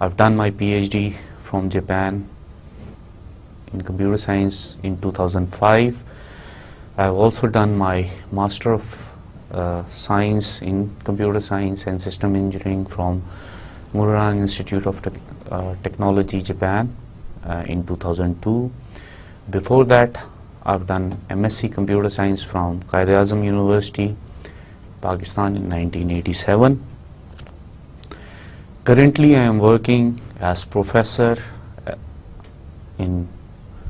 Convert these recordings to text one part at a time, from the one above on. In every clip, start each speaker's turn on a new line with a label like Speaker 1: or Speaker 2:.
Speaker 1: I've done my PhD from Japan in computer science in 2005. I've also done my Master of Science in Computer Science and System Engineering from Muran Institute of Technology, Japan in 2002. Before that, I've done MSc Computer Science from Quaid-e-Azam University, Pakistan in 1987. Currently, I am working as professor in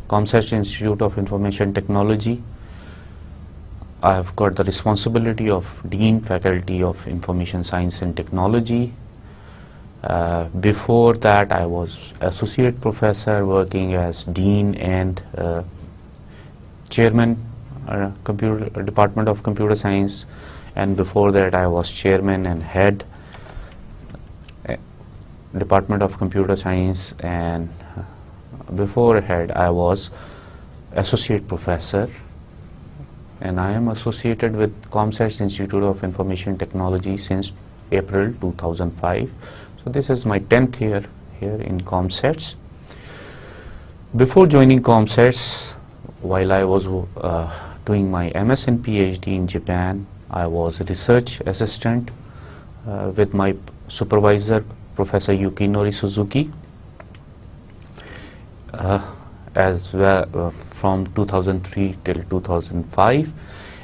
Speaker 1: ComSet Institute of Information Technology. I have got the responsibility of Dean Faculty of Information Science and Technology. Before that, I was Associate Professor working as Dean and Chairman, Department of Computer Science, and before that I was Chairman and Head Department of Computer Science, and before Head I was Associate Professor, and I am associated with ComSet Institute of Information Technology since April 2005. So this is my 10th year here in ComSets. Before joining ComSets, while I was doing my MS and PhD in Japan, I was a research assistant with my supervisor, Professor Yukinori Suzuki, as well from 2003 till 2005.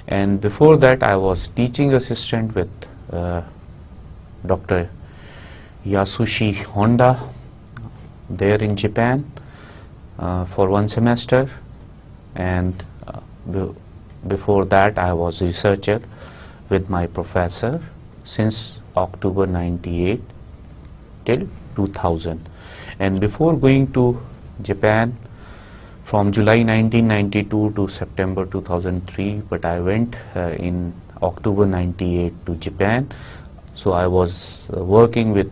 Speaker 1: And before that, I was teaching assistant with Dr. Yasushi Honda there in Japan for one semester, and before that I was a researcher with my professor since October 98 till 2000. And before going to Japan from July 1992 to September 2003, but I went in October 98 to Japan. So I was working with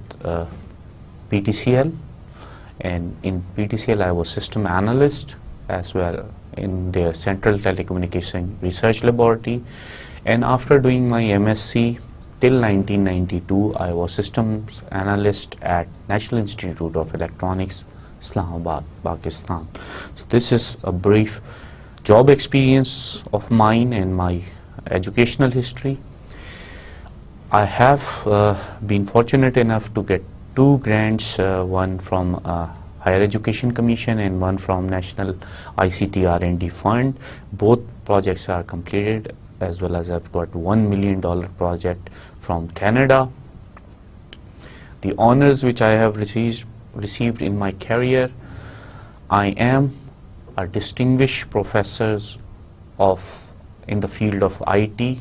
Speaker 1: PTCL, and in PTCL I was system analyst as well in their Central Telecommunication Research Laboratory. And after doing my MSc till 1992, I was systems analyst at National Institute of Electronics, Islamabad, Pakistan. So this is a brief job experience of mine and my educational history. I have been fortunate enough to get two grants, one from Higher Education Commission and one from National ICT R&D Fund. Both projects are completed, as well as I've got $1 million project from Canada. The honors which I have received in my career: I am a distinguished professor in the field of IT.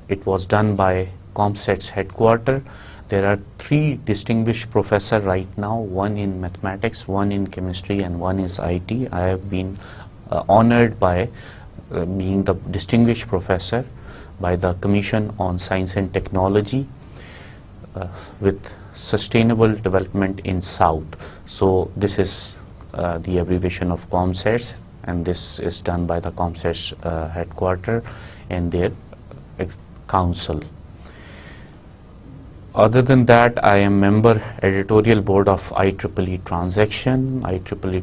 Speaker 1: It was done by ComSet's headquarters. There are 3 distinguished professors right now, one in mathematics, one in chemistry, and one is IT. I have been honored by being the distinguished professor by the Commission on Science and Technology with Sustainable Development in South. So this is the abbreviation of ComSets, and this is done by the ComSet's headquarters and their council. Other than that, I am member editorial board of IEEE Transaction. IEEE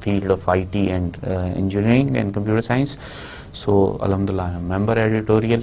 Speaker 1: field of IT and engineering and computer science. So alhamdulillah member editorial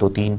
Speaker 1: 2-3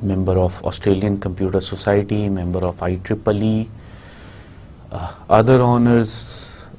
Speaker 1: member of Australian Computer Society, member of IEEE. Other honors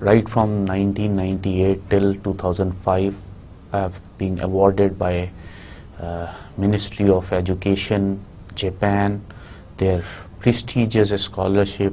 Speaker 1: right from 1998 till 2005 I have been awarded by Ministry of Education, Japan, their prestigious scholarship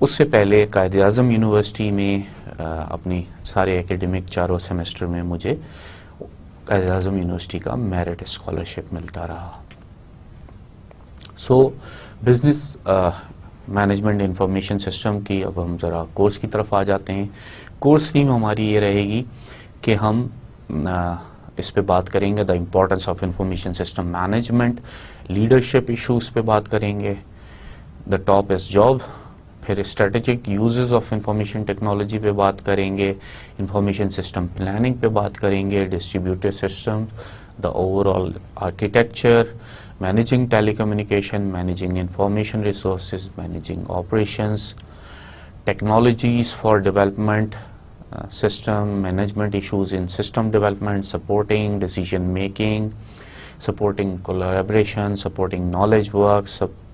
Speaker 1: اس سے پہلے Quaid Azam university میں اپنی سارے ایکیڈمک چاروں semester میں مجھے Quaid Azam university کا merit scholarship ملتا رہا. So business management information system کی اب ہم ذرا کورس کی طرف آ جاتے ہیں. کورس تھیم ہماری یہ رہے گی کہ ہم اس پہ بات کریں گے the importance of information system management, leadership issues پہ بات کریں گے, دا ٹاپ از جاب, پھر strategic uses of information technology پہ بات کریں گے, انفارمیشن سسٹم پلاننگ پہ بات کریں گے, distributor system, the overall architecture, managing telecommunication, managing information resources, managing operations, technologies for development, system management issues in system development, supporting decision making, supporting collaboration, supporting knowledge work,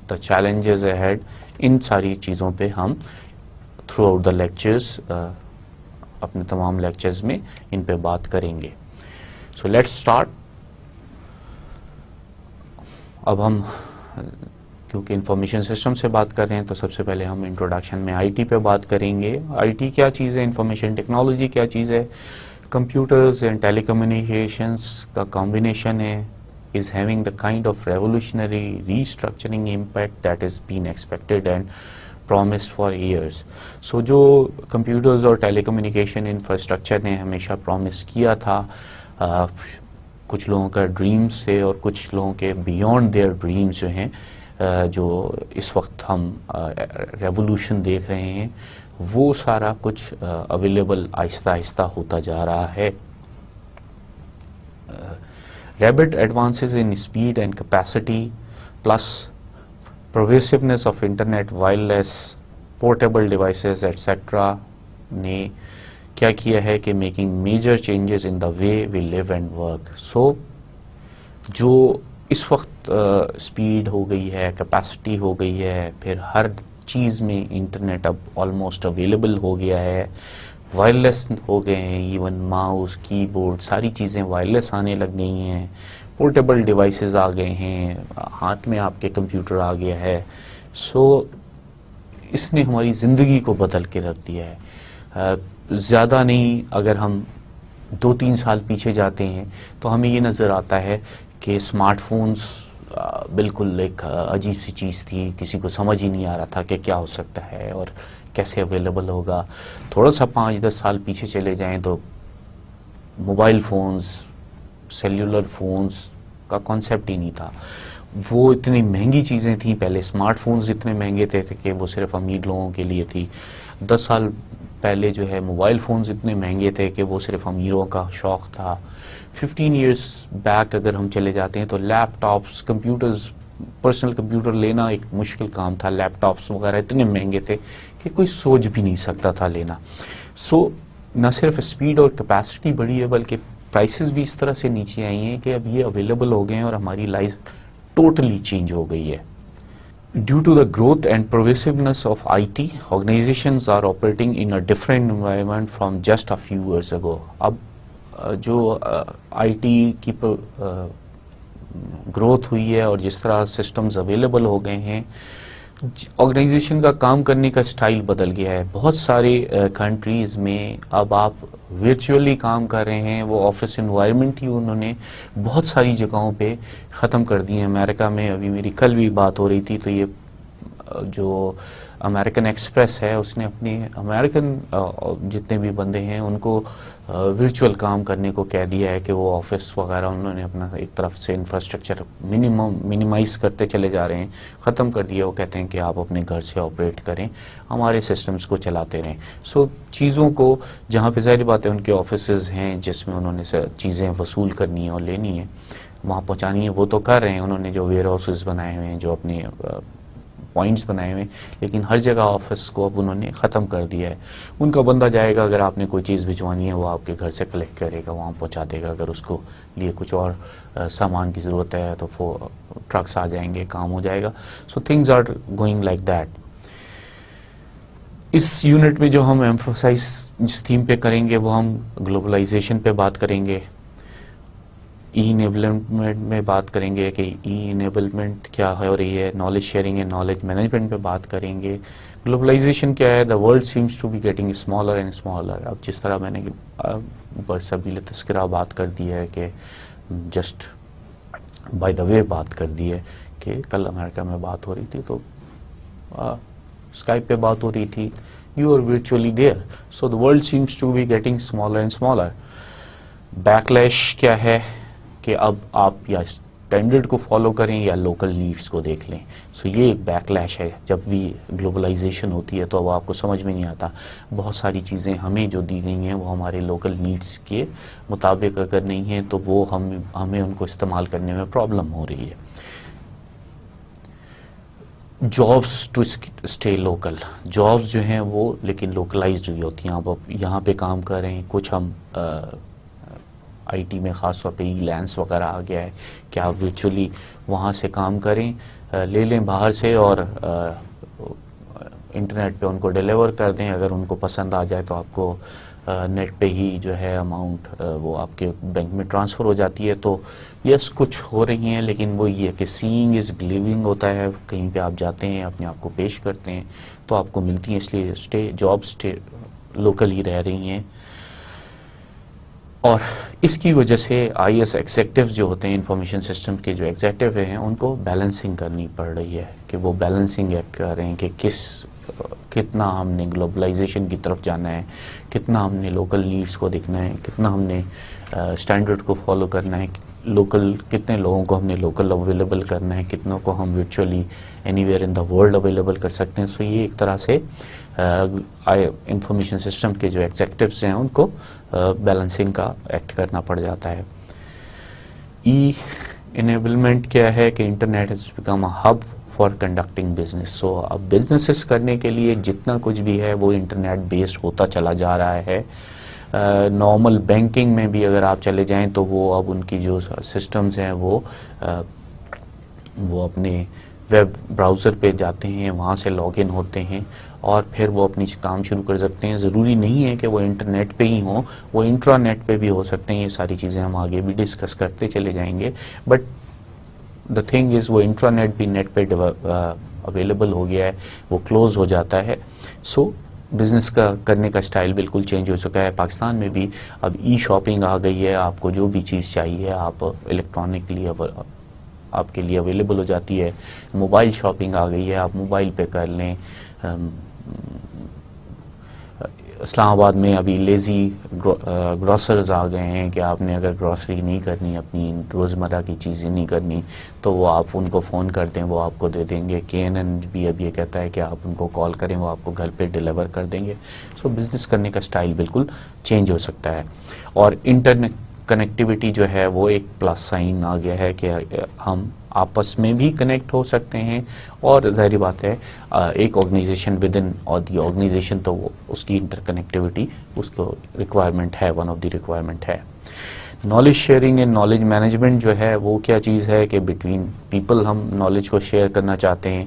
Speaker 1: the challenges ahead. ان ساری چیزوں پہ ہم through out the lectures اپنے تمام lectures میں ان پہ بات کریں گے. So let's start. اب ہم کیونکہ انفارمیشن سسٹم سے بات کر رہے ہیں تو سب سے پہلے ہم انٹروڈکشن میں آئی ٹی پہ بات کریں گے. آئی ٹی کیا چیز ہے, انفارمیشن ٹیکنالوجی کیا چیز ہے, کمپیوٹرز اینڈ ٹیلی کمیونیکیشنز کا کمبینیشن ہے, is having the kind of revolutionary restructuring impact that is being expected and promised for years. So جو کمپیوٹرز اور ٹیلی کمیونیکیشن انفراسٹرکچر نے ہمیشہ پرومس کیا تھا, کچھ لوگوں کا ڈریمز سے اور کچھ لوگوں کے بیونڈ دیئر ڈریمز جو ہیں, جو اس وقت ہم ریولوشن دیکھ رہے ہیں, وہ سارا کچھ اویلیبل آہستہ آہستہ ہوتا جا رہا ہے. Rapid advances in speed and capacity plus pervasiveness of internet, wireless, portable devices etc. نے کیا کیا ہے کہ making major changes in the way we live and work. So جو اس وقت اسپیڈ ہو گئی ہے, کیپیسٹی ہو گئی ہے, پھر ہر چیز میں انٹرنیٹ اب آلموسٹ اویلیبل ہو گیا ہے, وائرلیس ہو گئے ہیں, ایون ماؤس, کی بورڈ, ساری چیزیں وائرلیس آنے لگ گئی ہیں, پورٹیبل ڈیوائسز آ گئے ہیں, ہاتھ میں آپ کے کمپیوٹر آ گیا ہے. سو اس نے ہماری زندگی کو بدل کے رکھ دیا ہے. زیادہ نہیں, اگر ہم 2-3 سال پیچھے جاتے ہیں تو ہمیں یہ نظر آتا ہے کہ اسمارٹ فونز بالکل ایک عجیب سی چیز تھی, کسی کو سمجھ ہی نہیں آ رہا تھا کہ کیا ہو سکتا ہے اور کیسے اویلیبل ہوگا. تھوڑا سا 5-10 سال پیچھے چلے جائیں تو موبائل فونز, سیلولر فونز کا کانسیپٹ ہی نہیں تھا. وہ اتنی مہنگی چیزیں تھیں. پہلے اسمارٹ فونز اتنے مہنگے تھے کہ وہ صرف امیر لوگوں کے لیے تھی. 10 سال پہلے جو ہے موبائل فونز اتنے مہنگے تھے کہ وہ صرف امیروں کا شوق تھا. 15 ایئرس بیک اگر ہم چلے جاتے ہیں تو لیپ ٹاپس, کمپیوٹرز, پرسنل کمپیوٹر لینا ایک مشکل کام تھا. لیپ ٹاپس وغیرہ اتنے مہنگے تھے کہ کوئی سوچ بھی نہیں سکتا تھا لینا. سو نہ صرف اسپیڈ اور کیپیسٹی بڑھی ہے بلکہ پرائسز بھی اس طرح سے نیچے آئی ہیں کہ اب یہ اویلیبل ہو گئے ہیں اور ہماری لائف ٹوٹلی چینج ہو گئی ہے. Due to the growth and pervasiveness of IT, organizations are operating in a different environment from just a few years ago. اب جو آئی ٹی کی گروتھ ہوئی ہے اور جس طرح سسٹمز اویلیبل ہو گئے ہیں, آرگنائزیشن کا کام کرنے کا اسٹائل بدل گیا ہے. بہت سارے کنٹریز میں اب آپ ورچولی کام کر رہے ہیں, وہ آفس انوائرمنٹ ہی انہوں نے بہت ساری جگہوں پہ ختم کر دی ہیں. امریکہ میں ابھی میری کل بھی بات ہو رہی تھی تو یہ جو امریکن ایکسپریس ہے اس نے اپنے امریکن جتنے بھی بندے ہیں ان کو ورچوئل کام کرنے کو کہہ دیا ہے کہ وہ آفس وغیرہ انہوں نے اپنا ایک طرف سے انفراسٹرکچر منیمائز کرتے چلے جا رہے ہیں, ختم کر دیا. وہ کہتے ہیں کہ آپ اپنے گھر سے آپریٹ کریں, ہمارے سسٹمز کو چلاتے رہیں. سو چیزوں کو جہاں پہ ظاہر بات ہے ان کے آفیسز ہیں جس میں انہوں نے چیزیں وصول کرنی ہیں اور لینی ہیں, وہاں پہنچانی ہے, وہ تو کر رہے ہیں. انہوں نے جو ویئر ہاؤسز بنائے ہوئے ہیں, جو اپنے پوائنٹس بنائے ہوئے ہیں, لیکن ہر جگہ آفس کو اب انہوں نے ختم کر دیا ہے. ان کا بندہ جائے گا, اگر آپ نے کوئی چیز بھجوانی ہے وہ آپ کے گھر سے کلیکٹ کرے گا, وہاں پہنچا دے گا. اگر اس کو لیے کچھ اور سامان کی ضرورت ہے تو ٹرکس آ جائیں گے, کام ہو جائے گا. So things are going like that. اس یونٹ میں جو ہم ایمفسائز جس تھیم پہ کریں گے وہ ہم گلوبلائزیشن پہ بات کریں گے. ای انیبلمنٹ میں بات کریں گے کہ ای انیبلمنٹ کیا ہو رہی ہے، knowledge sharing and knowledge management پہ بات کریں گے. گلوبلائزیشن کیا ہے، the world seems to be getting smaller and smaller. اب جس طرح میں نے برسبیل تذکرہ بات کر دی ہے کہ جسٹ بائی دا وے بات کر دی ہے کہ کل امریکہ میں بات ہو رہی تھی تو اسکائپ پہ بات ہو رہی تھی، you are virtually there. So the world seems to be getting smaller and smaller. Backlash کیا ہے کہ اب آپ یا اسٹینڈرڈ کو فالو کریں یا لوکل نیڈس کو دیکھ لیں. سو یہ ایک بیک لیش ہے. جب بھی گلوبلائزیشن ہوتی ہے تو اب آپ کو سمجھ میں نہیں آتا، بہت ساری چیزیں ہمیں جو دی گئی ہیں وہ ہمارے لوکل نیڈس کے مطابق اگر نہیں ہیں تو وہ ہمیں ان کو استعمال کرنے میں پرابلم ہو رہی ہے. Jobs to stay local, jobs جو ہیں وہ لیکن لوکلائزڈ بھی ہوتی ہیں. آپ یہاں پہ کام کر رہے ہیں، کچھ ہم آئی ٹی میں خاص طور پہ ای لینس وغیرہ آ گیا ہے کہ آپ ورچولی وہاں سے کام کریں، لے لیں باہر سے اور انٹرنیٹ پہ ان کو ڈیلیور کر دیں. اگر ان کو پسند آ جائے تو آپ کو نیٹ پہ ہی جو ہے اماؤنٹ وہ آپ کے بینک میں ٹرانسفر ہو جاتی ہے. تو یس کچھ ہو رہی ہیں لیکن وہ یہ کہ سینگ از بلیونگ ہوتا ہے. کہیں پہ آپ جاتے ہیں، اپنے آپ کو پیش کرتے ہیں تو آپ کو ملتی ہیں، اس لیے جاب لوکل ہی رہ رہی ہیں. اور اس کی وجہ سے آئی ایس ایگزیکٹو جو ہوتے ہیں، انفارمیشن سسٹم کے جو ایگزیکٹو ہیں، ان کو بیلنسنگ کرنی پڑ رہی ہے کہ وہ بیلنسنگ ایکٹ کر رہے ہیں کہ کتنا ہم نے گلوبلائزیشن کی طرف جانا ہے، کتنا ہم نے لوکل نیڈس کو دیکھنا ہے، کتنا ہم نے اسٹینڈرڈ کو فالو کرنا ہے، کتنے لوگوں کو ہم نے لوکل اویلیبل کرنا ہے، کتنوں کو ہم virtually any where in the world available کر سکتے ہیں. سو یہ ایک طرح سے انفارمیشن سسٹم کے جو ایگزیکٹوز ہیں ان کو بیلنسنگ کا ایکٹ کرنا پڑ جاتا ہے. ای انیبلمنٹ کیا ہے کہ internet has become a hub for conducting business. So اب بزنسز کرنے کے لیے جتنا کچھ بھی ہے وہ انٹرنیٹ بیسڈ ہوتا چلا جا رہا ہے. نارمل بینکنگ میں بھی اگر آپ چلے جائیں تو وہ اب ان کی جو سسٹمز ہیں وہ اپنے ویب براؤزر پہ جاتے ہیں، وہاں سے لاگ ان ہوتے ہیں اور پھر وہ اپنی کام شروع کر سکتے ہیں. ضروری نہیں ہے کہ وہ انٹرنیٹ پہ ہی ہوں، وہ انٹرا نیٹ پہ بھی ہو سکتے ہیں. یہ ساری چیزیں ہم آگے بھی ڈسکس کرتے چلے جائیں گے. بٹ دا تھنگ از وہ انٹرا نیٹ بھی نیٹ پہ اویلیبل ہو گیا ہے، وہ کلوز ہو جاتا ہے. سو بزنس کا کرنے کا سٹائل بالکل چینج ہو چکا ہے. پاکستان میں بھی اب ای شاپنگ آ گئی ہے. آپ کو جو بھی چیز چاہیے آپ الیکٹرانکلی آپ کے لیے اویلیبل ہو جاتی ہے. موبائل شاپنگ آ گئی ہے، آپ موبائل پہ کر لیں. اسلام آباد میں ابھی لیزی گروسرز آ گئے ہیں کہ آپ نے اگر گروسری نہیں کرنی، اپنی روزمرہ کی چیزیں نہیں کرنی تو وہ آپ ان کو فون کر دیں، وہ آپ کو دے دیں گے. KNN بھی اب یہ کہتا ہے کہ آپ ان کو کال کریں، وہ آپ کو گھر پہ ڈیلیور کر دیں گے. سو بزنس کرنے کا سٹائل بالکل چینج ہو سکتا ہے. اور انٹرنیٹ کنیکٹیوٹی جو ہے وہ ایک پلس سائن آ گیا ہے کہ ہم آپس میں بھی کنیکٹ ہو سکتے ہیں. اور ظاہری بات ہے ایک آرگنائزیشن ود ان اور دی آرگنائزیشن تو وہ اس کی انٹر کنیکٹیوٹی اس کو ریکوائرمنٹ ہے، ون آف دی ریکوائرمنٹ ہے. Knowledge sharing and knowledge management جو ہے وہ کیا چیز ہے کہ بٹوین پیپل ہم نالج کو شیئر کرنا چاہتے ہیں،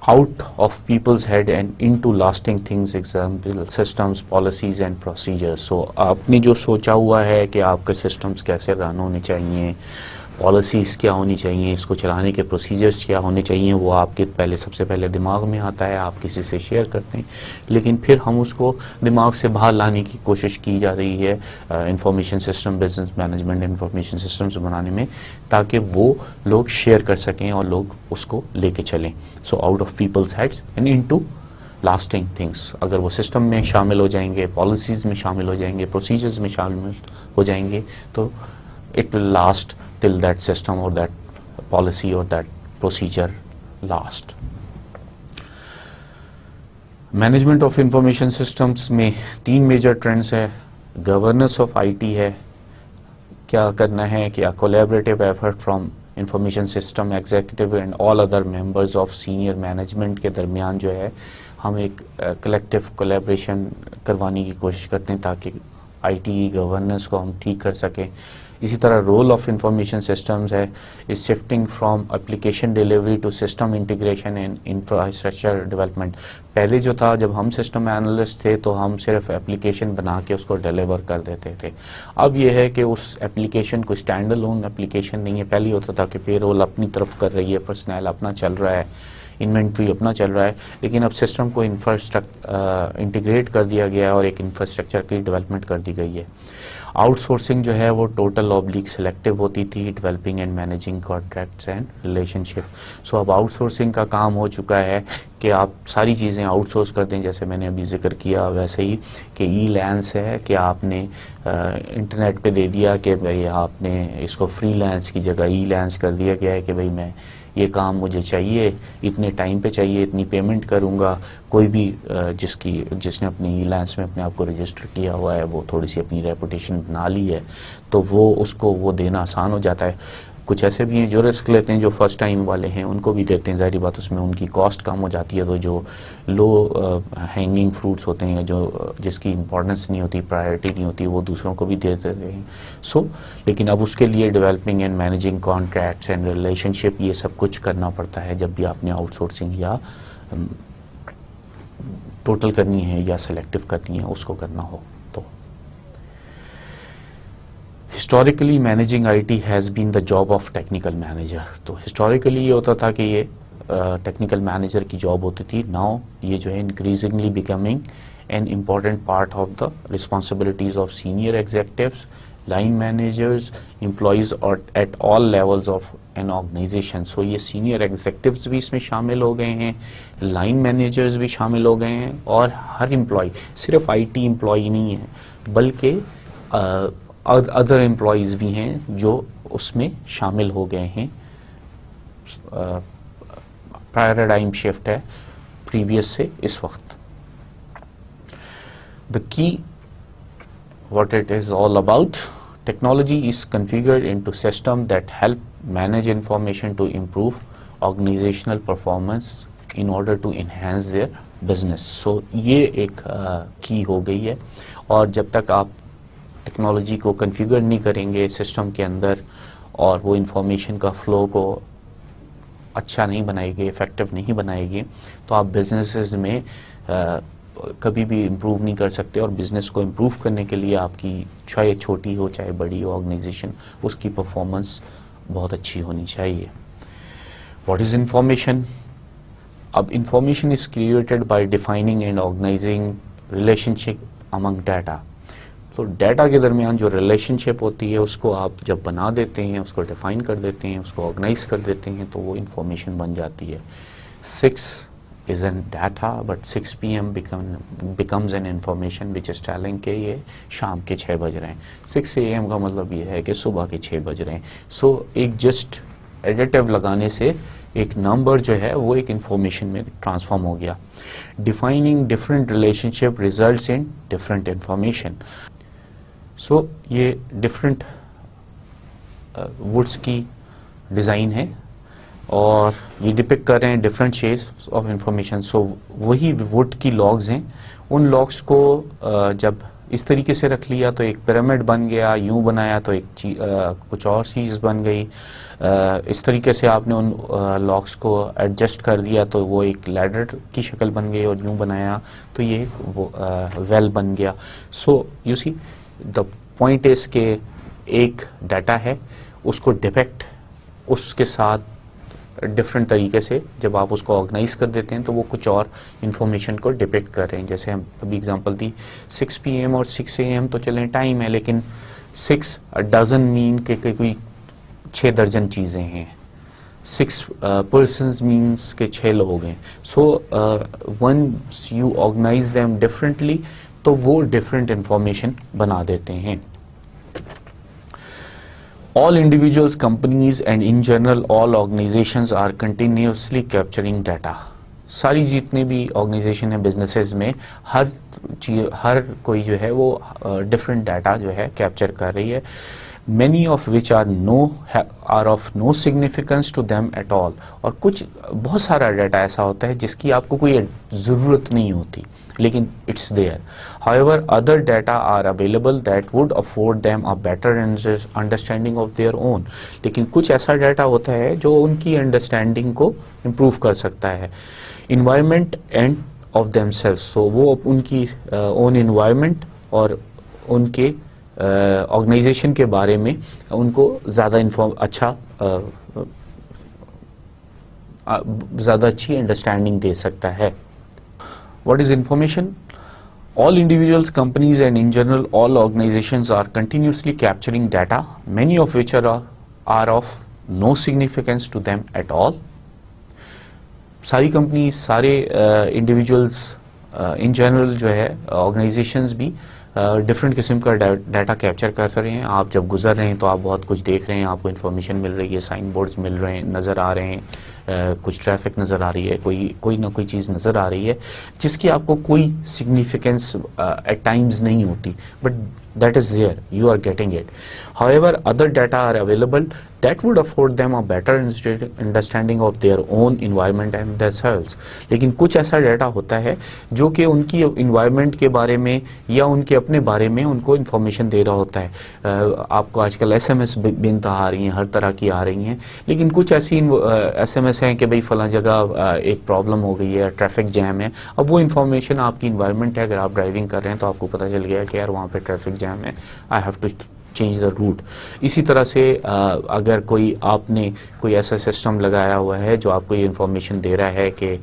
Speaker 1: out of people's head and into lasting things, example systems, policies and procedures. So آپ نے جو سوچا ہوا ہے کہ آپ کے سسٹمز کیسے رن ہونے چاہیے، پالیسیز کیا ہونی چاہیے، اس کو چلانے کے پروسیجرز کیا ہونے چاہیے، وہ آپ کے سب سے پہلے دماغ میں آتا ہے، آپ کسی سے شیئر کرتے ہیں. لیکن پھر ہم اس کو دماغ سے باہر لانے کی کوشش کی جا رہی ہے information system, business management information systems بنانے میں، تاکہ وہ لوگ شیئر کر سکیں اور لوگ اس کو لے کے چلیں. So out of people's heads and into lasting things. اگر وہ سسٹم میں شامل ہو جائیں گے، پالیسیز میں شامل ہو جائیں گے، پروسیجرز میں شامل ہو جائیں گے تو it will last till that system or that policy or that procedure last. Management of information systems میں 3 میجر ٹرینڈز ہے. گورننس آف IT ہے، کیا کرنا ہے کہ collaborative effort from information system executive and all other members of senior management کے درمیان جو ہے ہم ایک کلیکٹیو کولیبریشن کروانے کی کوشش کرتے ہیں تاکہ آئی ٹی گورننس کو ہم ٹھیک کر سکیں. اسی طرح رول آف انفارمیشن سسٹمز ہے is shifting from application delivery to system integration and infrastructure development. پہلے جو تھا جب ہم سسٹم اینالسٹ تھے تو ہم صرف اپلیکیشن بنا کے اس کو ڈیلیور کر دیتے تھے. اب یہ ہے کہ اس اپلیکیشن کو اسٹینڈ الون اپلیکیشن نہیں ہے. پہلے ہوتا تھا کہ پے رول اپنی طرف کر رہی ہے, پرسنل اپنا چل رہا ہے, انوینٹری اپنا چل رہا ہے, لیکن اب سسٹم کو انٹیگریٹ کر دیا گیا ہے اور ایک انفراسٹرکچر کی ڈیولپمنٹ کر دی گئی ہے. آؤٹ سورسنگ جو ہے وہ ٹوٹل اوبلیک سلیکٹیو ہوتی تھی, developing and managing contracts and relationship. So اب آؤٹ سورسنگ کا کام ہو چکا ہے کہ آپ ساری چیزیں آؤٹ سورس کر دیں, جیسے میں نے ابھی ذکر کیا ویسے ہی کہ ای لینس ہے کہ آپ نے انٹرنیٹ پہ دے دیا کہ بھائی آپ نے اس کو فری لینس کی جگہ ای لینس کر دیا گیا ہے کہ بھائی میں یہ کام مجھے چاہیے, اتنے ٹائم پہ چاہیے, اتنی پیمنٹ کروں گا. کوئی بھی جس نے اپنی ای لینس میں اپنے آپ کو رجسٹر کیا ہوا ہے, وہ تھوڑی سی اپنی ریپوٹیشن بنا لی ہے, تو وہ اس کو وہ دینا آسان ہو جاتا ہے. کچھ ایسے بھی ہیں جو رسک لیتے ہیں, جو فرسٹ ٹائم والے ہیں ان کو بھی دیتے ہیں, ظاہری بات اس میں ان کی کاسٹ کم ہو جاتی ہے. تو جو لو ہینگنگ فروٹس ہوتے ہیں, جو جس کی امپورٹنس نہیں ہوتی, پرائرٹی نہیں ہوتی, وہ دوسروں کو بھی دے دیتے ہیں. لیکن اب اس کے لیے developing and managing contracts and relationship, یہ سب کچھ کرنا پڑتا ہے جب بھی آپ نے آؤٹ سورسنگ یا ٹوٹل کرنی ہے یا سلیکٹو کرنی ہے, اس کو کرنا ہو. تو historically managing I T has been the job of technical manager. تو ہسٹوریکلی یہ ہوتا تھا کہ یہ ٹیکنیکل مینیجر کی جاب ہوتی تھی. ناؤ یہ جو ہے increasingly becoming an important part of the responsibilities of senior executives, line managers, employees at all levels of an organisation. So یہ سینئر ایگزیکٹوز بھی اس میں شامل ہو گئے ہیں, لائن مینیجرز بھی شامل ہو گئے ہیں, اور ہر امپلائی, صرف آئی ٹی امپلائی نہیں ہے بلکہ ادر امپلائیز بھی ہیں جو اس میں شامل ہو گئے ہیں. پیراڈائم شفٹ ہے پریویس سے اس وقت. The key, what it is all about, technology is configured into systems that help manage information to improve organizational performance in order to enhance their business. So یہ ایک کی ہو گئی ہے, اور جب تک آپ ٹیکنالوجی کو کنفیگر نہیں کریں گے سسٹم کے اندر, اور وہ انفارمیشن کا فلو کو اچھا نہیں بنائے گی, افیکٹو نہیں بنائے گی, تو آپ بزنسز میں کبھی بھی امپروو نہیں کر سکتے. اور بزنس کو امپروو کرنے کے لیے آپ کی چاہے چھوٹی ہو چاہے بڑی ہو آرگنائزیشن, اس کی پرفارمنس بہت اچھی ہونی چاہیے. What is information? اب information is created by defining and organising relationship among data. تو ڈیٹا کے درمیان جو ریلیشن شپ ہوتی ہے اس کو آپ جب بنا دیتے ہیں, اس کو ڈیفائن کر دیتے ہیں, اس کو آرگنائز کر دیتے ہیں, تو وہ انفارمیشن بن جاتی ہے. 6 is in data, but 6 p.m. becomes an information which is telling کہ یہ شام کے 6 بج رہے ہیں. 6 a.m. کا مطلب یہ ہے کہ صبح کے 6 بج رہے ہیں. سو ایک جسٹ ایڈیٹیو لگانے سے ایک نمبر جو ہے وہ ایک انفارمیشن میں ٹرانسفارم ہو گیا. Defining different relationship results in different information. So یہ ڈفرینٹ وڈس کی ڈیزائن ہے, اور یہ ڈپک کر رہے ہیں ڈفرینٹ شیپس آف انفارمیشن. سو وہی ووڈ کی لاگز ہیں, ان لاگز کو جب اس طریقے سے رکھ لیا تو ایک پیرامڈ بن گیا, یوں بنایا تو ایک کچھ اور چیز بن گئی. اس طریقے سے آپ نے ان لاگز کو ایڈجسٹ کر دیا تو وہ ایک لیڈر کی شکل بن گئی, اور یوں بنایا تو یہ ویل بن گیا. So you C the point is کہ ایک ڈیٹا ہے, اس کو ڈپیکٹ اس کے ساتھ ڈفرینٹ طریقے سے جب آپ اس کو آرگنائز کر دیتے ہیں تو وہ کچھ اور انفارمیشن کو ڈپیکٹ کر رہے ہیں. جیسے ہم ابھی اگزامپل دی 6 p.m. اور 6 a.m. تو چلیں ٹائم ہے, لیکن 6 doesn't mean کہ کوئی 6 درجن چیزیں ہیں. 6 persons means کہ 6 لوگ ہیں. سو once you organize them differently تو وہ ڈفرینٹ انفارمیشن بنا دیتے ہیں. All individuals, companies and in general all organizations are continuously capturing data. ساری جتنے بھی آرگنائزیشن ہیں بزنسز میں, ہر کوئی جو ہے وہ ڈفرینٹ ڈیٹا جو ہے کیپچر کر رہی ہے. many of which are of no significance to them at all. اور کچھ بہت سارا ڈیٹا ایسا ہوتا ہے جس کی آپ کو کوئی ضرورت نہیں ہوتی. لیکن it's there. However, other data are available that would afford them a better understanding of their own. لیکن کچھ ایسا ڈیٹا ہوتا ہے جو ان کی انڈرسٹینڈنگ کو امپروو کر سکتا ہے. Environment and of them self, so وہ ان کی اون انوائرمنٹ اور ان کے آرگنائزیشن کے بارے میں ان کو زیادہ اچھی انڈرسٹینڈنگ دے سکتا ہے. What is information? All individuals, companies and in general all organizations are continuously capturing data, many of which are of no significance to them at all. ساری کمپنیز، سارے انڈیویجولس ان جنرل جو ہے organisations بھی different قسم کا data capture کر رہے ہیں. آپ جب گزر رہے ہیں تو آپ بہت کچھ دیکھ رہے ہیں، آپ کو انفارمیشن مل رہی ہے، سائن بورڈز مل رہے ہیں، نظر آ رہے ہیں، کچھ ٹریفک نظر آ رہی ہے، کوئی نہ کوئی چیز نظر آ رہی ہے جس کی آپ کو کوئی سگنیفیکنس ایٹ ٹائمز نہیں ہوتی، but that is there, you are getting it. However, other data are available that would afford them a better understanding of their own environment and themselves. لیکن کچھ ایسا ڈیٹا ہوتا ہے جو کہ ان کی انوائرمنٹ کے بارے میں یا ان کے اپنے بارے میں ان کو انفارمیشن دے رہا ہوتا ہے. آپ کو آج کل ایس ایم ایس بے انتہا آ رہی ہیں، ہر طرح کی آ رہی ہیں، لیکن کچھ ایسی ایس ایم ایس ہیں کہ بھئی فلاں جگہ ایک پرابلم ہو گئی ہے، ٹریفک جیم ہے. اب وہ انفارمیشن آپ کی انوائرمنٹ ہے، اگر آپ ڈرائیونگ کر رہے ہیں تو آپ کو پتہ چل گیا کہ یار وہاں پہ ٹریفک جیم ہے، I have to change the route. اسی طرح سے اگر آپ نے کوئی ایسا سسٹم لگایا ہوا ہے جو آپ کو یہ انفارمیشن دے رہا ہے کہ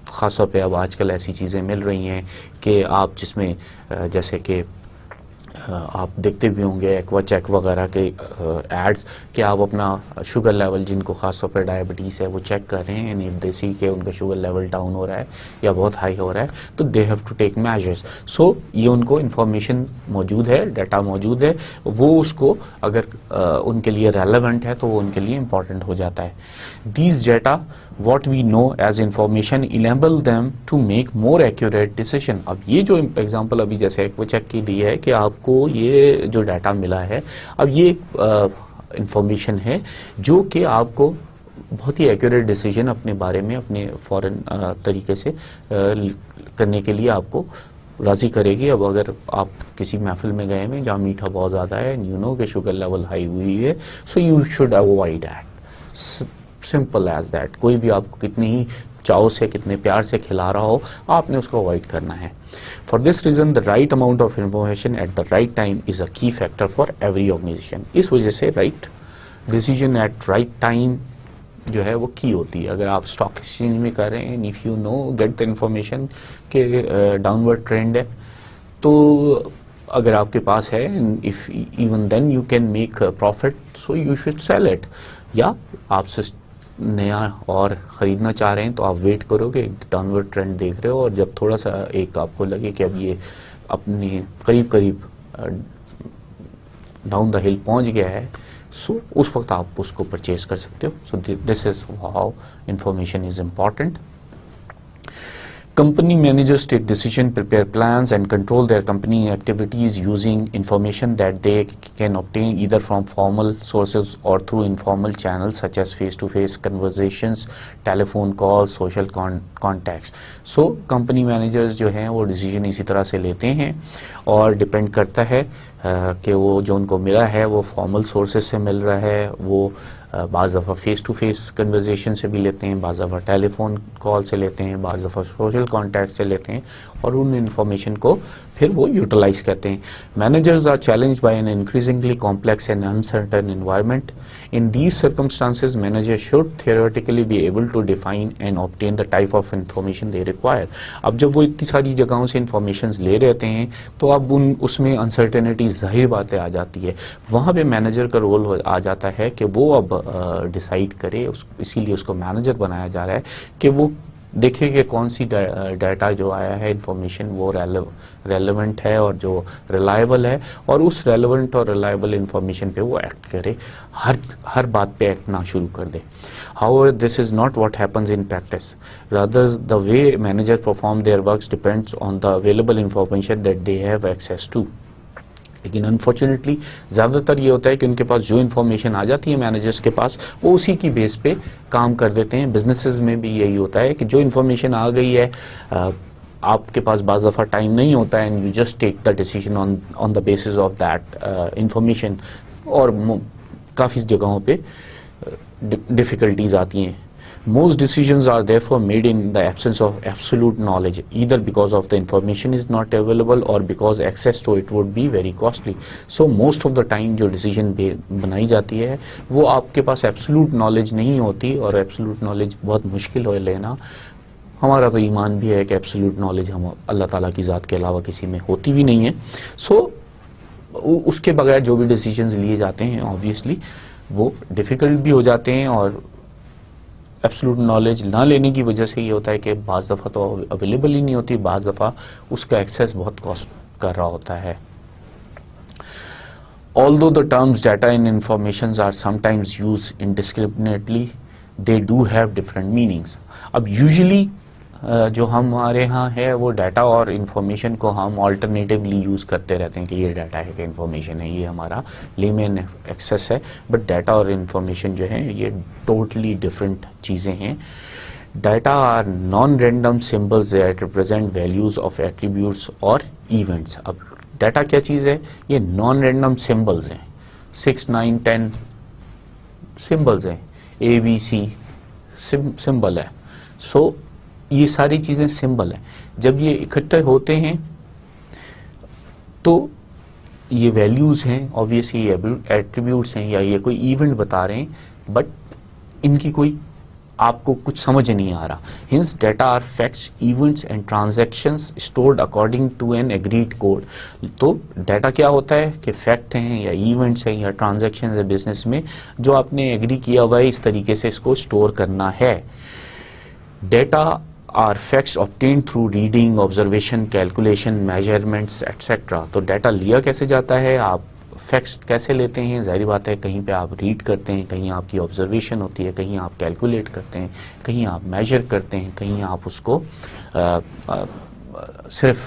Speaker 1: خاص طور پہ اب آج کل ایسی چیزیں مل رہی ہیں کہ آپ جس میں جیسے کہ آپ دیکھتے بھی ہوں گے ایکوا چیک وغیرہ کے ایڈز کہ آپ اپنا شوگر لیول، جن کو خاص طور پہ ڈائبٹیز ہے، وہ چیک کر رہے ہیں، یعنی اف دے سی کہ ان کا شوگر لیول ڈاؤن ہو رہا ہے یا بہت ہائی ہو رہا ہے تو they have to take measures. So یہ ان کو انفارمیشن موجود ہے، ڈیٹا موجود ہے، وہ اس کو اگر ان کے لیے ریلیونٹ ہے تو وہ ان کے لیے امپورٹنٹ ہو جاتا ہے. These data what we know as information enable them to make more accurate decision. اب یہ جو ایگزامپل ابھی جیسے ایکوا چیک کی دی ہے کہ آپ کو یہ جو ڈیٹا ملا ہے، اب یہ انفارمیشن ہے جو کہ آپ کو بہت ہی ایکوریٹ ڈیسیجن اپنے بارے میں اپنے فوراً طریقے سے کرنے کے لیے آپ کو راضی کرے گی. اب اگر آپ کسی محفل میں گئے ہیں جہاں میٹھا بہت زیادہ ہے، یو نو کہ شوگر لیول ہائی ہوئی ہے، so you should avoid that. Simple as that. کوئی بھی آپ کو کتنی ہی چاؤ سے، کتنے پیار سے کھلا رہا ہو، آپ نے اس کو اوائڈ کرنا ہے. For this reason the right amount of information at the right time is a key factor for every organisation. اس وجہ سے right decision at right time جو ہے وہ کی ہوتی ہے. اگر آپ اسٹاک ایکسچینج میں کر رہے ہیں، if you know get the information کہ ڈاؤن ورڈ ٹرینڈ ہے، تو اگر آپ کے پاس ہے، if even then you can make profit, so you should sell it. یا آپ نیا اور خریدنا چاہ رہے ہیں تو آپ ویٹ کرو گے، ڈاؤن ورڈ ٹرینڈ دیکھ رہے ہو، اور جب تھوڑا سا ایک آپ کو لگے کہ اب یہ اپنے قریب ڈاؤن دا ہل پہنچ گیا ہے، سو اس وقت آپ اس کو پرچیز کر سکتے ہو. So this is how information is important. Company managers take decision, prepare plans and control their company activities using information that they can obtain either from formal sources or through informal channels such as face-to-face conversations, telephone calls, social contacts. So company managers جو ہیں وہ decision اسی طرح سے لیتے ہیں اور depend کرتا ہے کہ وہ جو ان کو ملا ہے وہ فارمل سورسز سے مل رہا ہے، وہ بعض دفعہ فیس ٹو فیس کنورزیشن سے بھی لیتے ہیں، بعض دفعہ ٹیلی فون کال سے لیتے ہیں، بعض دفعہ سوشل کانٹیکٹ سے لیتے ہیں، اور ان انفارمیشن کو پھر وہ یوٹیلائز کرتے ہیں. Managers are challenged by an increasingly complex and uncertain environment. In these circumstances manager should theoretically be able to define and obtain the type of information they require. اب جب وہ اتنی ساری جگہوں سے انفارمیشنز لے رہتے ہیں تو اب اس میں انسرٹنٹی ظاہر باتیں آ جاتی ہے. وہاں پہ مینیجر کا رول آ جاتا ہے کہ وہ اب ڈیسائیڈ کرے، اسی لیے اس کو مینیجر بنایا جا رہا ہے کہ وہ دیکھے کہ کون سی ڈیٹا جو آیا ہے انفارمیشن وہ ریلیونٹ ہے اور جو ریلائبل ہے، اور اس ریلیونٹ اور ریلائبل انفارمیشن پہ وہ ایکٹ کرے، ہر بات پہ ایکٹ نہ شروع کر دے. However, this is not what happens in practice. Rather, the way managers perform their works depends on the available information that they have access to. لیکن انفارچونیٹلی زیادہ تر یہ ہوتا ہے کہ ان کے پاس جو انفارمیشن آ جاتی ہے مینیجرس کے پاس، وہ اسی کی بیس پہ کام کر دیتے ہیں. بزنسز میں بھی یہی ہوتا ہے کہ جو انفارمیشن آ گئی ہے، آپ کے پاس بعض دفعہ ٹائم نہیں ہوتا ہے, and you just take the decision on the basis of that information, اور کافی جگہوں پہ ڈفیکلٹیز آتی ہیں. Most decisions are therefore made in the absence of absolute knowledge, either because of the information is not available or because access to it would be very costly. So most of the time جو decision بنائی جاتی ہے وہ آپ کے پاس absolute knowledge نہیں ہوتی, اور absolute knowledge بہت مشکل ہے لینا. ہمارا تو ایمان بھی ہے کہ absolute knowledge ہم اللہ تعالیٰ کی ذات کے علاوہ کسی میں ہوتی بھی نہیں ہے. So اس کے بغیر جو بھی decisions لیے جاتے ہیں obviously وہ difficult بھی ہو جاتے ہیں, اور ایبسولوٹ نالج نہ لینے کی وجہ سے یہ ہوتا ہے کہ بعض دفعہ تو اویلیبل ہی نہیں ہوتی, بعض دفعہ اس کا ایکسیس بہت کاسٹ کر رہا ہوتا ہے. Although the terms data and informations are sometimes used indiscriminately, they do have different meanings. اب یوزلی جو ہمارے ہاں ہے وہ ڈیٹا اور انفارمیشن کو ہم آلٹرنیٹیولی یوز کرتے رہتے ہیں کہ یہ ڈیٹا ہے کہ انفارمیشن ہے, یہ ہمارا لیمین ایکسیس ہے. بٹ ڈیٹا اور انفارمیشن جو ہے یہ ٹوٹلی ڈفرینٹ چیزیں ہیں. Data are non random symbols that represent values of attributes اور ایونٹس. اب ڈیٹا کیا چیز ہے؟ یہ نان رینڈم سمبلز ہیں, 6, 9, 10 سمبلز ہیں, ABC سمبل ہے. سو یہ ساری چیزیں سمبل ہیں. جب یہ اکٹھے ہوتے ہیں تو یہ ویلیوز ہیں, آبویسلی یہ ایٹریبیوٹس ہیں, یا یہ کوئی ایونٹ بتا رہے ہیں, بٹ ان کی کوئی آپ کو کچھ سمجھ نہیں آ رہا. Hence data are facts, events and transactions stored according to an agreed code. تو ڈیٹا کیا ہوتا ہے کہ فیکٹ ہیں یا ایونٹس ہیں یا ٹرانزیکشنز ہے بزنس میں جو آپ نے ایگری کیا ہوا ہے, اس طریقے سے اس کو اسٹور کرنا ہے. Data are facts obtained through reading, observation, calculation, measurements, etc. تو ڈیٹا لیا کیسے جاتا ہے, آپ فیکٹس کیسے لیتے ہیں؟ ظاہری بات ہے کہیں پہ آپ ریڈ کرتے ہیں, کہیں آپ کی آبزرویشن ہوتی ہے, کہیں آپ کیلکولیٹ کرتے ہیں, کہیں آپ میجر کرتے ہیں, کہیں آپ اس کو صرف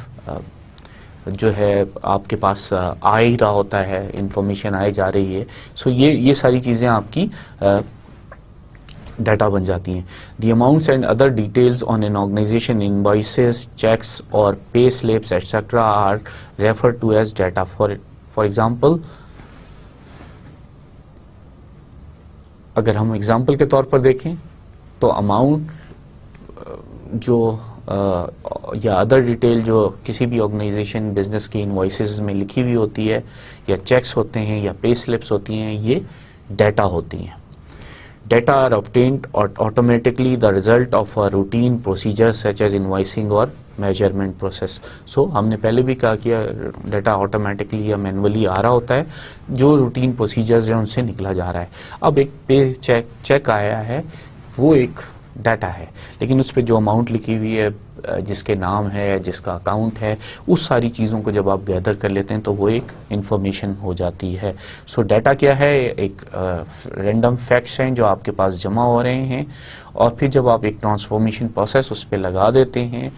Speaker 1: جو ہے آپ کے پاس آ ہی رہا ہوتا ہے, انفارمیشن آئے جا رہی ہے. سو یہ ساری چیزیں آپ کی ڈیٹا بن جاتی ہیں. The amounts and other details on an organisation, invoices, cheques اور pay slips etcetera are refer to as data. For example, اگر ہم ایگزامپل کے طور پر دیکھیں تو اماؤنٹ جو یا ادر ڈیٹیل جو کسی بھی آرگنائزیشن بزنس کی انوائسز میں لکھی ہوئی ہوتی ہے, یا چیکس ہوتے ہیں, یا پے سلپس ہوتی ہیں, یہ ڈیٹا ہوتی ہیں. Data are obtained automatically the result of a routine procedure such as invoicing or measurement process. So ہم نے پہلے بھی کہا کہ ڈیٹا آٹومیٹکلی یا مینولی آ رہا ہوتا ہے, جو روٹین پروسیجرز ہیں ان سے نکلا جا رہا ہے. اب ایک پے چیک آیا ہے, وہ ایک ڈیٹا ہے, لیکن اس پہ جو اماؤنٹ لکھی ہوئی ہے, جس کے نام ہے, جس کا اکاؤنٹ ہے, اس ساری چیزوں کو جب آپ گیدر کر لیتے ہیں تو وہ ایک انفارمیشن ہو جاتی ہے. سو ڈیٹا کیا ہے؟ ایک رینڈم فیکٹس ہیں جو آپ کے پاس جمع ہو رہے ہیں, اور پھر جب آپ ایک ٹرانسفارمیشن پروسیس اس پہ لگا دیتے ہیں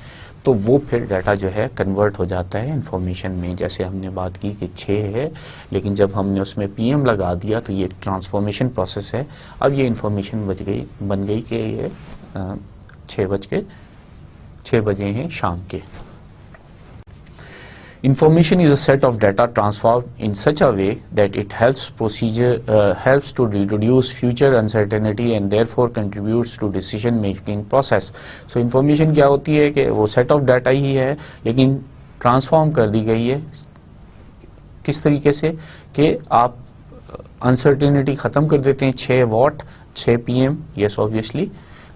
Speaker 1: تو وہ پھر ڈیٹا جو ہے کنورٹ ہو جاتا ہے انفارمیشن میں. جیسے ہم نے بات کی کہ 6 ہے, لیکن جب ہم نے اس میں PM لگا دیا تو یہ ایک ٹرانسفارمیشن پروسیس ہے. اب یہ انفارمیشن بن گئی کہ یہ 6 بجے ہیں شام کے. Information is a set of data transformed in such a way that it helps to reduce future uncertainty and therefore contributes to decision making process. So information کیا ہوتی ہے کہ وہ set of data ہی ہے, لیکن ٹرانسفارم کر دی گئی ہے. کس طریقے سے کہ آپ انسرٹینٹی ختم کر دیتے ہیں. 6 واٹ 6 PM, یس obviously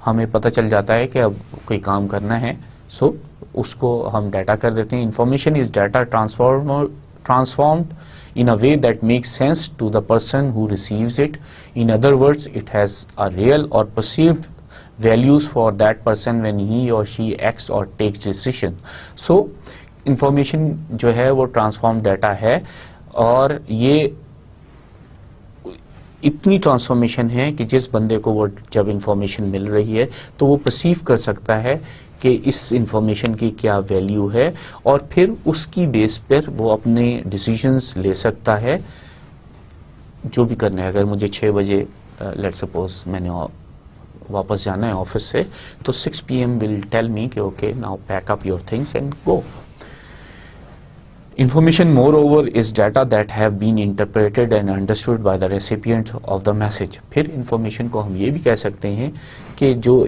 Speaker 1: ہمیں پتہ چل جاتا ہے کہ اب کوئی کام کرنا ہے, سو اس کو ہم ڈیٹا کر دیتے ہیں. Information is data transformed in a way that makes sense to the person who receives it. In other words, it has a real or perceived values for that person when he or she acts or takes decision. So information جو ہے وہ transformed data ہے, اور یہ اتنی transformation ہے کہ جس بندے کو وہ جب انفارمیشن مل رہی ہے تو وہ پرسیو کر سکتا ہے کہ اس انفارمیشن کی کیا ویلیو ہے, اور پھر اس کی بیس پر وہ اپنے ڈیسیژنز لے سکتا ہے جو بھی کرنا ہے. اگر مجھے 6 بجے لیٹ سپوز میں نے واپس جانا ہے آفس سے, تو 6 PM will tell me کہ okay now pack up your things and go. Information moreover is data that have been interpreted and understood by the recipient of the message. پھر information کو ہم یہ بھی کہہ سکتے ہیں کہ جو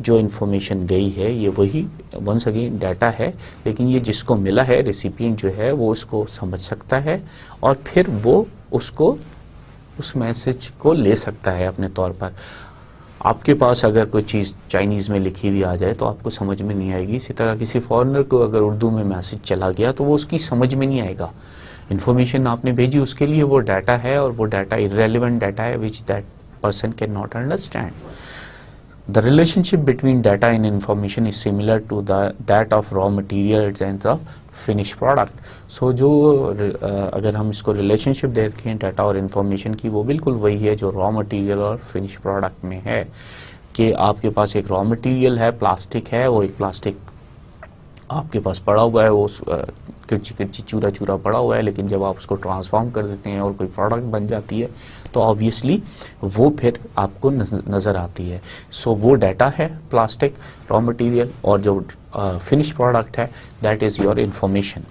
Speaker 1: انفارمیشن گئی ہے یہ وہی ونس اگین ڈیٹا ہے, لیکن یہ جس کو ملا ہے ریسیپینٹ جو ہے وہ اس کو سمجھ سکتا ہے اور پھر وہ اس میسج کو لے سکتا ہے اپنے طور پر. آپ کے پاس اگر کوئی چیز چائنیز میں لکھی ہوئی آ جائے تو آپ کو سمجھ میں نہیں آئے گی, اسی طرح کسی فارنر کو اگر اردو میں میسج چلا گیا تو وہ اس کی سمجھ میں نہیں آئے گا. انفارمیشن آپ نے بھیجی اس کے لیے وہ ڈیٹا ہے اور وہ ڈیٹا irrelevant ڈیٹا ہے which that person cannot understand. The relationship between data and information is similar to that of raw materials and the finished product. So اگر ہم اس کو ریلیشن شپ دیکھیں ڈیٹا اور انفارمیشن کی, وہ بالکل وہی ہے جو را مٹیریل اور فنش پروڈکٹ میں ہے. کہ آپ کے پاس ایک را مٹیریل ہے, پلاسٹک ہے, وہ ایک پلاسٹک آپ کے پاس پڑا ہوا ہے, وہ کرچی چورا پڑا ہوا ہے, لیکن جب آپ اس کو ٹرانسفارم کر دیتے ہیں اور کوئی پروڈکٹ بن جاتی ہے تو آبویسلی وہ پھر آپ کو نظر آتی ہے. سو وہ ڈیٹا ہے پلاسٹک را مٹیریل, اور جو فنش پروڈکٹ ہے that is your information.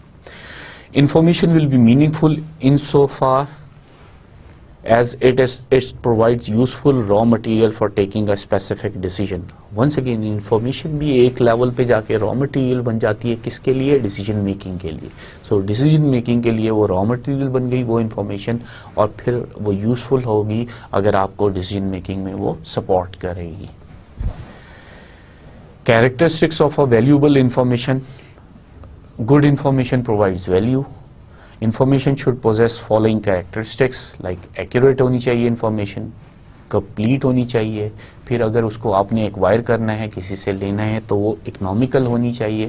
Speaker 1: Information will be meaningful insofar as it provides useful raw material for taking a specific decision. Once again, information بھی ایک لیول پہ جا کے raw material بن جاتی ہے کس کے لیے, decision making کے لیے. So decision making کے لیے وہ raw material بن گئی وہ information, اور پھر وہ useful ہوگی اگر آپ کو decision making میں وہ support کرے گی. Characteristics of a valuable information. Good information provides value. Information should possess following characteristics like accurate ہونی چاہیے انفارمیشن, complete ہونی چاہیے, پھر اگر اس کو آپ نے ایکوائر کرنا ہے کسی سے لینا ہے تو وہ اکنامیکل ہونی چاہیے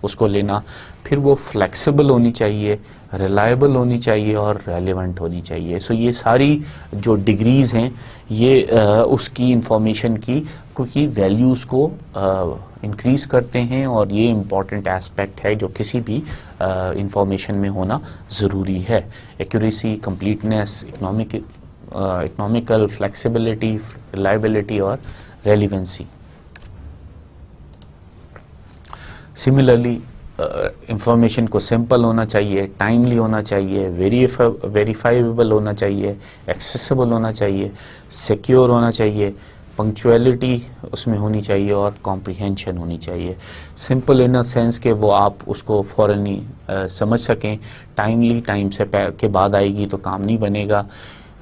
Speaker 1: اس کو لینا, پھر وہ فلیکسیبل ہونی چاہیے, ریلائبل ہونی چاہیے اور ریلیونٹ ہونی چاہیے. سو یہ ساری جو ڈگریز ہیں یہ اس کی انفارمیشن کی کیونکہ ویلیوز کو انکریز کرتے ہیں, اور یہ امپورٹنٹ ایسپیکٹ ہے جو کسی بھی انفارمیشن میں ہونا ضروری ہے. Accuracy, completeness, economical, flexibility, reliability اور ریلیونسی. سملرلی انفارمیشن کو سمپل ہونا چاہیے, ٹائملی ہونا چاہیے, ویریفائیبل ہونا چاہیے, ایکسیسیبل ہونا چاہیے, سیکیور ہونا چاہیے, پنکچویلٹی اس میں ہونی چاہیے اور کمپریہنشن ہونی چاہیے. سمپل ان اے سینس کہ وہ آپ اس کو فوراً سمجھ سکیں, ٹائملی ٹائم سے کے بعد آئے گی تو کام نہیں بنے گا,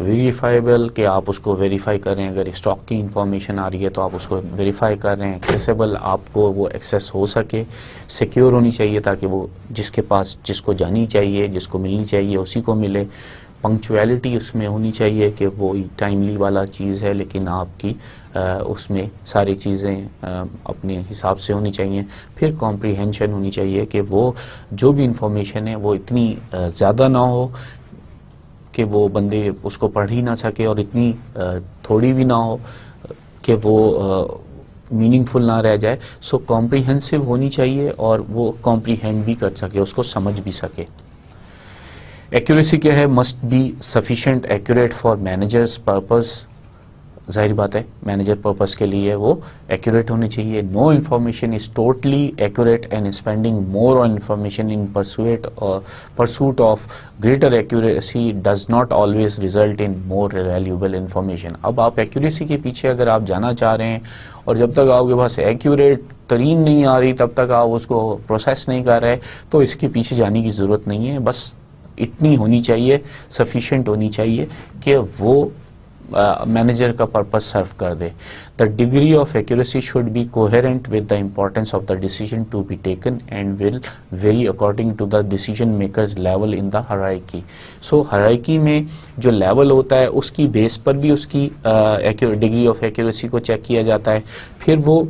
Speaker 1: ویریفائیبل کہ آپ اس کو ویریفائی کریں, اگر اسٹاک کی انفارمیشن آ رہی ہے تو آپ اس کو ویریفائی کر رہے ہیں, ایکسیسیبل آپ کو وہ ایکسیس ہو سکے, سیکیور ہونی چاہیے تاکہ وہ جس کے پاس جس کو جانی چاہیے جس کو ملنی چاہیے اسی کو ملے. پنکچویلٹی اس میں ہونی چاہیے کہ وہ ٹائملی والا چیز ہے لیکن آپ کی اس میں ساری چیزیں اپنے حساب سے ہونی چاہیے. پھر کمپریہنشن ہونی چاہیے کہ وہ جو بھی انفارمیشن ہے وہ اتنی زیادہ نہ ہو کہ وہ بندے اس کو پڑھ ہی نہ سکے, اور اتنی تھوڑی بھی نہ ہو کہ وہ میننگ فل نہ رہ جائے. سو کمپریہنسو ہونی چاہیے اور وہ کمپریہینڈ بھی کر سکے, اس کو سمجھ بھی سکے. ایکوریسی کیا ہے, must be sufficient accurate for managers purpose. ظاہر بات ہے مینیجر پرپز کے لیے وہ ایکوریٹ ہونی چاہیے. No information is totally accurate and spending more on information in pursuit of greater accuracy does not always result in more valuable information. اب آپ ایکوریسی کے پیچھے اگر آپ جانا چاہ رہے ہیں اور جب تک آپ کے پاس ایکوریٹ ترین نہیں آ رہی تب تک آپ اس کو پروسیس نہیں کر رہے تو اس کے پیچھے جانے کی ضرورت نہیں ہے. بس اتنی ہونی چاہیے, سفیشینٹ ہونی چاہیے کہ وہ مینیجر کا پرپز سرو کر دے. The degree of accuracy should be coherent with the importance of the decision to be taken and will vary according to the decision makers level in the hierarchy. So hierarchy میں جو level ہوتا ہے اس کی بیس پر بھی اس کی degree of accuracy کو check کیا جاتا ہے. پھر وہ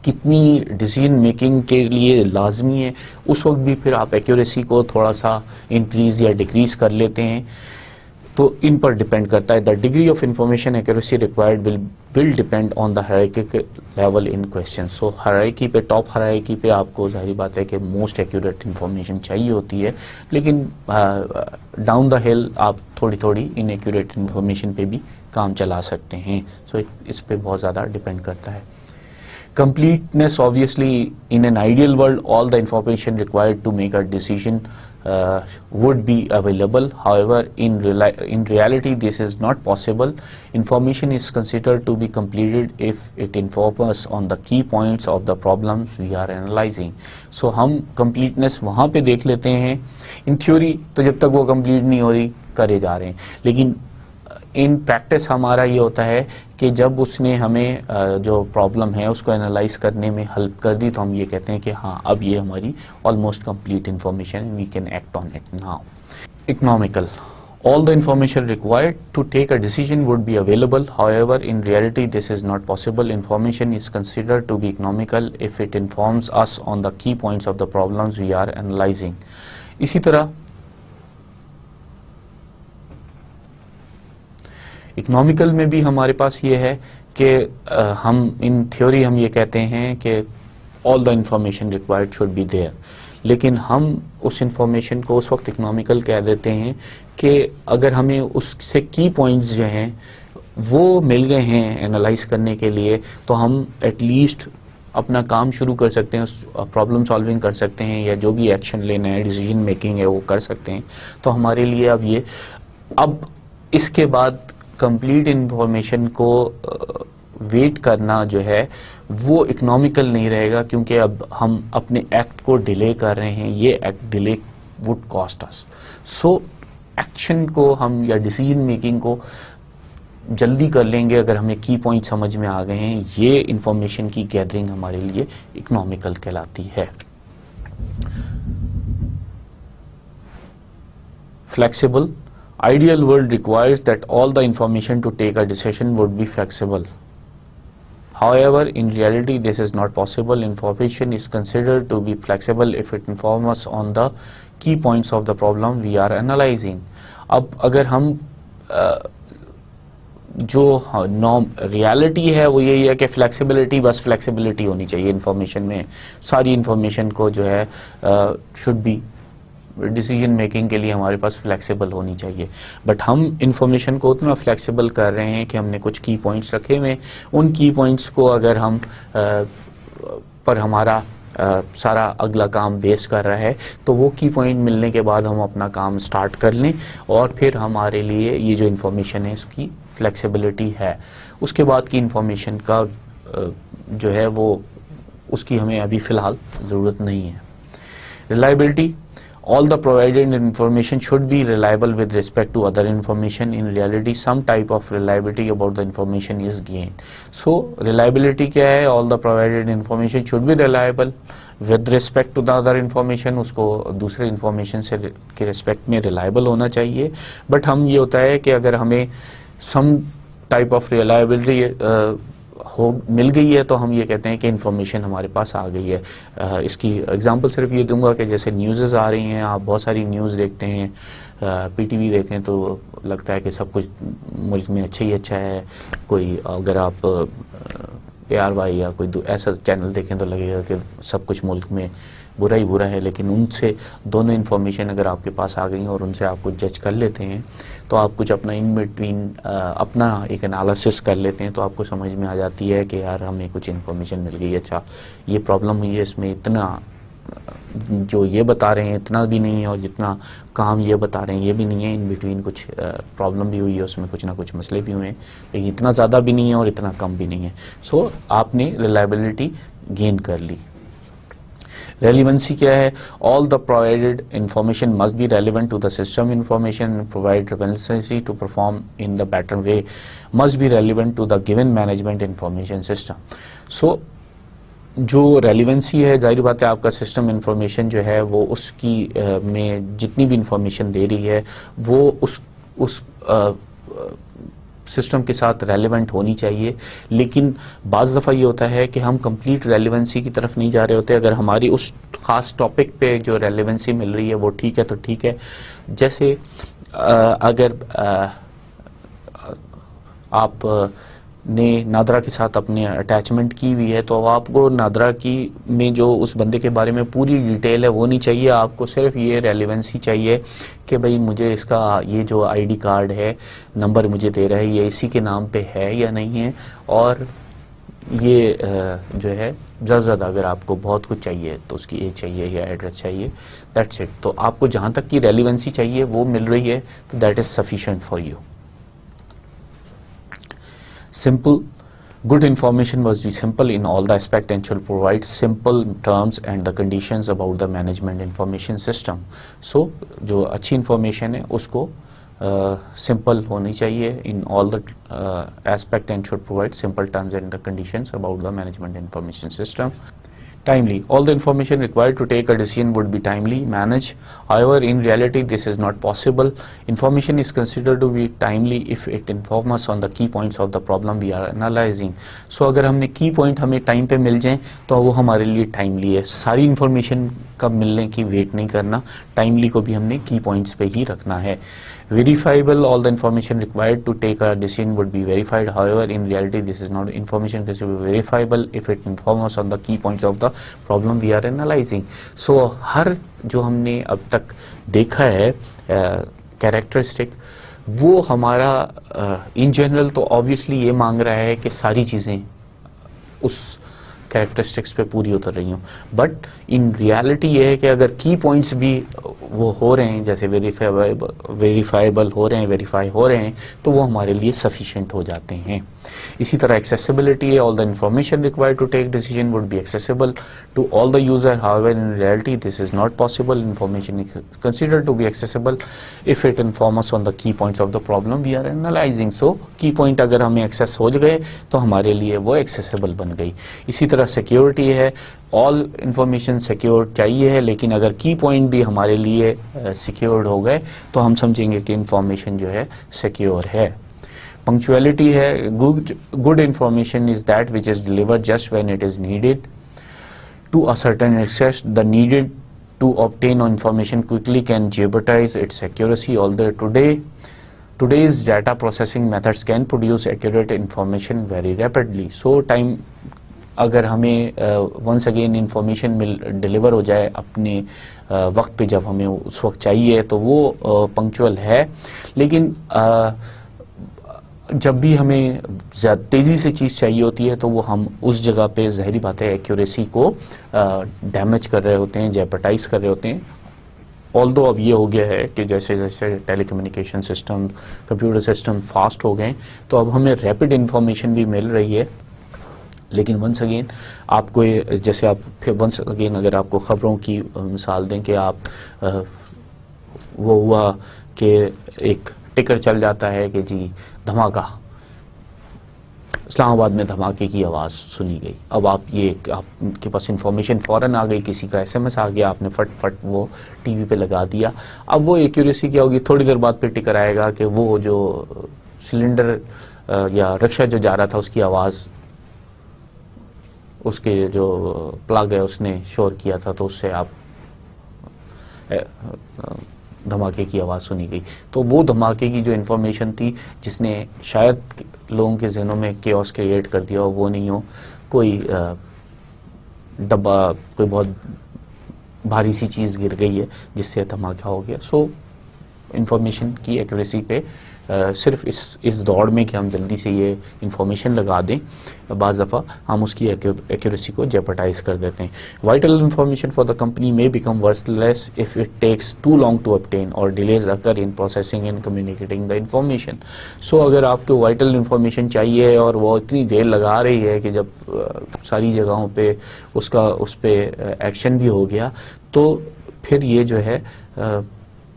Speaker 1: کتنی ڈیسیجن میکنگ کے لیے لازمی ہے اس وقت بھی پھر آپ ایکوریسی کو تھوڑا سا انکریز یا ڈیکریز کر لیتے ہیں, تو ان پر ڈپینڈ کرتا ہے. The degree of information accuracy required will depend on the hierarchy level in question. So hierarchy پہ, ٹاپ ہرائرکی پہ آپ کو ظاہری بات ہے کہ موسٹ ایکوریٹ انفارمیشن چاہیے ہوتی ہے, لیکن ڈاؤن دا ہل آپ تھوڑی تھوڑی ان ایکوریٹ انفارمیشن پہ بھی کام چلا سکتے ہیں. سو اس پہ بہت زیادہ ڈپینڈ کرتا ہے. Completeness, obviously, in an ideal world, all the information required to make a decision would be available. However, in reality, this is not possible. Information is considered to be completed if it informs us on the key points of the problems we are analyzing. So, ہم completeness وہاں پہ دیکھ لیتے ہیں. In theory, تو جب تک وہ complete نہیں ہو رہی کرے جا رہے ہیں, لیکن ان پریکٹس ہمارا یہ ہوتا ہے کہ جب اس نے ہمیں جو پرابلم ہے اس کو انالائز کرنے میں ہیلپ کر دی تو ہم یہ کہتے ہیں کہ ہاں اب یہ ہماری almost complete information, we can act on it now. Economical, all the information required to take a decision would be available. However, in reality, this is not possible. Information is considered to be economical if it informs us on the key points of the problems we are analyzing. اسی طرح economical میں بھی ہمارے پاس یہ ہے کہ ہم ان theory ہم یہ کہتے ہیں کہ all the information required should be there, لیکن ہم اس انفارمیشن کو اس وقت اکنامیکل کہہ دیتے ہیں کہ اگر ہمیں اس سے کی پوائنٹس جو ہیں وہ مل گئے ہیں انالائز کرنے کے لیے تو ہم ایٹ لیسٹ اپنا کام شروع کر سکتے ہیں, پرابلم سالونگ کر سکتے ہیں, یا جو بھی ایکشن لینا ہے, ڈیسیجن میکنگ ہے وہ کر سکتے ہیں. تو ہمارے لیے اب اس کے بعد کمپلیٹ انفارمیشن کو ویٹ کرنا جو ہے وہ اکنامیکل نہیں رہے گا, کیونکہ اب ہم اپنے ایکٹ کو ڈیلے کر رہے ہیں. یہ act delay would cost us. So action کو ہم یا ڈیسیجن میکنگ کو جلدی کر لیں گے اگر ہمیں کی پوائنٹ سمجھ میں آ گئے ہیں. یہ انفارمیشن کی گیدرنگ ہمارے لیے اکنامیکل کہلاتی ہے. Flexible, ideal world requires that all the information to take a decision would be flexible. However, in reality, this is not possible. Information is considered to be flexible if it informs us on the key points of the problem we are analyzing. اب اگر ہم جو reality ہے وہ یہی ہے کہ flexibility, بس فلیکسیبلٹی ہونی چاہیے انفارمیشن میں. ساری انفارمیشن کو جو ہے شوڈ بی ڈیسیجن میکنگ کے لیے ہمارے پاس فلیکسیبل ہونی چاہیے. بٹ ہم انفارمیشن کو اتنا فلیکسیبل کر رہے ہیں کہ ہم نے کچھ کی پوائنٹس رکھے ہوئے, ان کی پوائنٹس کو اگر ہم پر ہمارا سارا اگلا کام بیس کر رہا ہے تو وہ کی پوائنٹ ملنے کے بعد ہم اپنا کام سٹارٹ کر لیں, اور پھر ہمارے لیے یہ جو انفارمیشن ہے اس کی فلیکسیبلٹی ہے. اس کے بعد کی انفارمیشن کا جو ہے وہ اس کی ہمیں ابھی فی الحال ضرورت نہیں ہے. Reliability, all the provided information should be reliable with respect to other information. In reality, some type of reliability about the information is gained. So, reliability کیا ہے؟ all the provided information should be reliable with respect to the other information. اس کو دوسرے information سے کے respect میں reliable ہونا چاہیے. But ہم یہ ہوتا ہے کہ اگر ہمیں some type of reliability مل گئی ہے تو ہم یہ کہتے ہیں کہ انفارمیشن ہمارے پاس آ گئی ہے. اس کی اگزامپل صرف یہ دوں گا کہ جیسے نیوزز آ رہی ہیں, آپ بہت ساری نیوز دیکھتے ہیں, پی ٹی وی دیکھیں تو لگتا ہے کہ سب کچھ ملک میں اچھا ہی اچھا ہے. کوئی اگر آپ ARY یا کوئی ایسا چینل دیکھیں تو لگے گا کہ سب کچھ ملک میں برا ہی برا ہے. لیکن ان سے دونوں انفارمیشن اگر آپ کے پاس آ گئی ہیں اور ان سے آپ کچھ جج کر لیتے ہیں تو آپ کچھ اپنا ان بٹوین اپنا ایک انالیسس کر لیتے ہیں تو آپ کو سمجھ میں آ جاتی ہے کہ یار ہمیں کچھ انفارمیشن مل گئی, اچھا یہ پرابلم ہوئی ہے, اس میں اتنا جو یہ بتا رہے ہیں اتنا بھی نہیں ہے اور جتنا کام یہ بتا رہے ہیں یہ بھی نہیں ہے. ان بٹوین کچھ پرابلم بھی ہوئی ہے, اس میں کچھ نہ کچھ مسئلے بھی ہوئے ہیں, لیکن اتنا زیادہ بھی نہیں ہے اور اتنا کم بھی نہیں ہے. سو آپ نے ریلائبلٹی گین کر لی. ریلیونسی کیا ہے؟ all the provided information must be relevant to the system information and provide relevancy to perform in the better way, must be relevant to the given management information system. So جو relevancy ہے ظاہر بات ہے آپ کا system information جو ہے وہ اس کی میں جتنی بھی انفارمیشن دے رہی ہے وہ اس سسٹم کے ساتھ ریلیونٹ ہونی چاہیے. لیکن بعض دفعہ یہ ہوتا ہے کہ ہم کمپلیٹ ریلیونسی کی طرف نہیں جا رہے ہوتے. اگر ہماری اس خاص ٹاپک پہ جو ریلیونسی مل رہی ہے وہ ٹھیک ہے تو ٹھیک ہے. جیسے اگر آپ نے نادرا کے ساتھ اپنے اٹیچمنٹ کی ہوئی ہے، تو اب آپ کو نادرا کی میں جو اس بندے کے بارے میں پوری ڈیٹیل ہے وہ نہیں چاہیے، آپ کو صرف یہ ریلیونسی چاہیے کہ بھئی مجھے اس کا یہ جو آئی ڈی کارڈ ہے، نمبر مجھے دے رہا ہے، یہ اسی کے نام پہ ہے یا نہیں ہے، اور یہ جو ہے زیادہ زیادہ اگر آپ کو بہت کچھ چاہیے تو اس کی ایج چاہیے یا ایڈریس چاہیے، دیٹس اٹ. تو آپ کو جہاں تک کی ریلیونسی چاہیے وہ مل رہی ہے، تو that is sufficient for you. Simple, good information must be simple in all the aspect and should provide simple terms and the conditions about the management information system. So جو اچھی انفارمیشن ہے اس کو simple ہونی چاہیے in all the aspect and should provide simple terms and the conditions about the management information system. Timely. All the information required to take a decision would be timely managed. However, in reality, this is not possible. Information is considered to be timely if it informs us on the key points of the problem we are analyzing. So, اگر ہم نے کی point ہمیں time پہ مل جائیں تو وہ ہمارے لیے ٹائملی ہے. ساری انفارمیشن کا ملنے کی ویٹ نہیں کرنا، ٹائملی کو بھی ہم نے کی پوائنٹس پہ ہی رکھنا ہے. Verifiable. All the information required to take a decision would be verified. However, in reality, this is not information that is verifiable if it informs us on the key points of the problem we are analyzing. So, ہر جو ہم نے اب تک دیکھا ہے characteristic, وہ ہمارا in general تو آبویسلی یہ مانگ رہا ہے کہ ساری چیزیں اس کیریکٹرسٹکس پہ پوری اتر رہی ہوں، بٹ ان ریالٹی یہ ہے کہ اگر کی پوائنٹس بھی وہ ہو رہے ہیں، جیسے ویریفائبل ہو رہے ہیں، ویریفائی ہو رہے ہیں، تو وہ ہمارے لیے سفیشینٹ ہو جاتے ہیں. اسی طرح ایکسیسیبلٹی ہے. All the information required to take decision would be accessible to all the user. However in reality this is not possible. Information is considered to be accessible if it informs on the key points of the problem we are analyzing. So key point اگر ہمیں access ہو گئے تو ہمارے لیے وہ accessible بن گئی. اسی طرح سیکیورٹی ہے. آل انفارمیشن سیکیور چاہیے ہے، لیکن اگر کی پوائنٹ بھی ہمارے لیے سیکیورڈ ہو گئے تو ہم سمجھیں گے کہ انفارمیشن جو ہے سیکیور ہے. پنکچویلٹی ہے. Good information is that which is delivered just when it is needed to a certain access. The needed to obtain information quickly can jeopardize its accuracy. Although today's data processing methods can produce accurate information very rapidly. So time اگر ہمیں once again information deliver ہو جائے اپنے وقت پہ جب ہمیں اس وقت چاہیے تو وہ پنکچوئل ہے، لیکن جب بھی ہمیں زیادہ تیزی سے چیز چاہیے ہوتی ہے تو وہ ہم اس جگہ پہ ظاہری بات ہے ایکوریسی کو ڈیمیج کر رہے ہوتے ہیں، جیپرٹائز کر رہے ہوتے ہیں. آلدو اب یہ ہو گیا ہے کہ جیسے جیسے telecommunication system, computer system fast ہو گئے تو اب ہمیں ریپڈ انفارمیشن بھی مل رہی ہے. لیکن ونس اگین آپ کو جیسے آپ پھر ونس اگین اگر آپ کو خبروں کی مثال دیں کہ آپ وہ ہوا کہ ایک ٹکر چل جاتا ہے کہ جی دھماکہ، اسلام آباد میں دھماکے کی آواز سنی گئی. اب آپ کے پاس انفارمیشن فوراً آ گئی، کسی کا SMS آ گیا، آپ نے فٹ فٹ وہ ٹی وی پہ لگا دیا. اب وہ ایکوریسی کیا ہوگی؟ تھوڑی دیر بعد پہ ٹکر آئے گا کہ وہ جو سلنڈر یا رکشہ جو جا رہا تھا اس کی آواز، اس کے جو پلگ ہے اس نے شور کیا تھا تو اس سے آپ دھماکے کی آواز سنی گئی. تو وہ دھماکے کی جو انفارمیشن تھی جس نے شاید لوگوں کے ذہنوں میں کیوس کریٹ کر دیا ہو، وہ نہیں ہو، کوئی ڈبہ، کوئی بہت بھاری سی چیز گر گئی ہے جس سے دھماکہ ہو گیا. سو انفارمیشن کی ایکوریسی پہ صرف اس دوڑ میں کہ ہم جلدی سے یہ انفارمیشن لگا دیں، بعض دفعہ ہم اس کی ایکوریسی کو جیپرٹائز کر دیتے ہیں. Vital information for the company may become worthless if it takes too long to obtain or delays occur in processing and communicating the information. So اگر آپ کو وائٹل انفارمیشن چاہیے اور وہ اتنی دیر لگا رہی ہے کہ جب ساری جگہوں پہ اس پہ ایکشن بھی ہو گیا تو پھر یہ جو ہے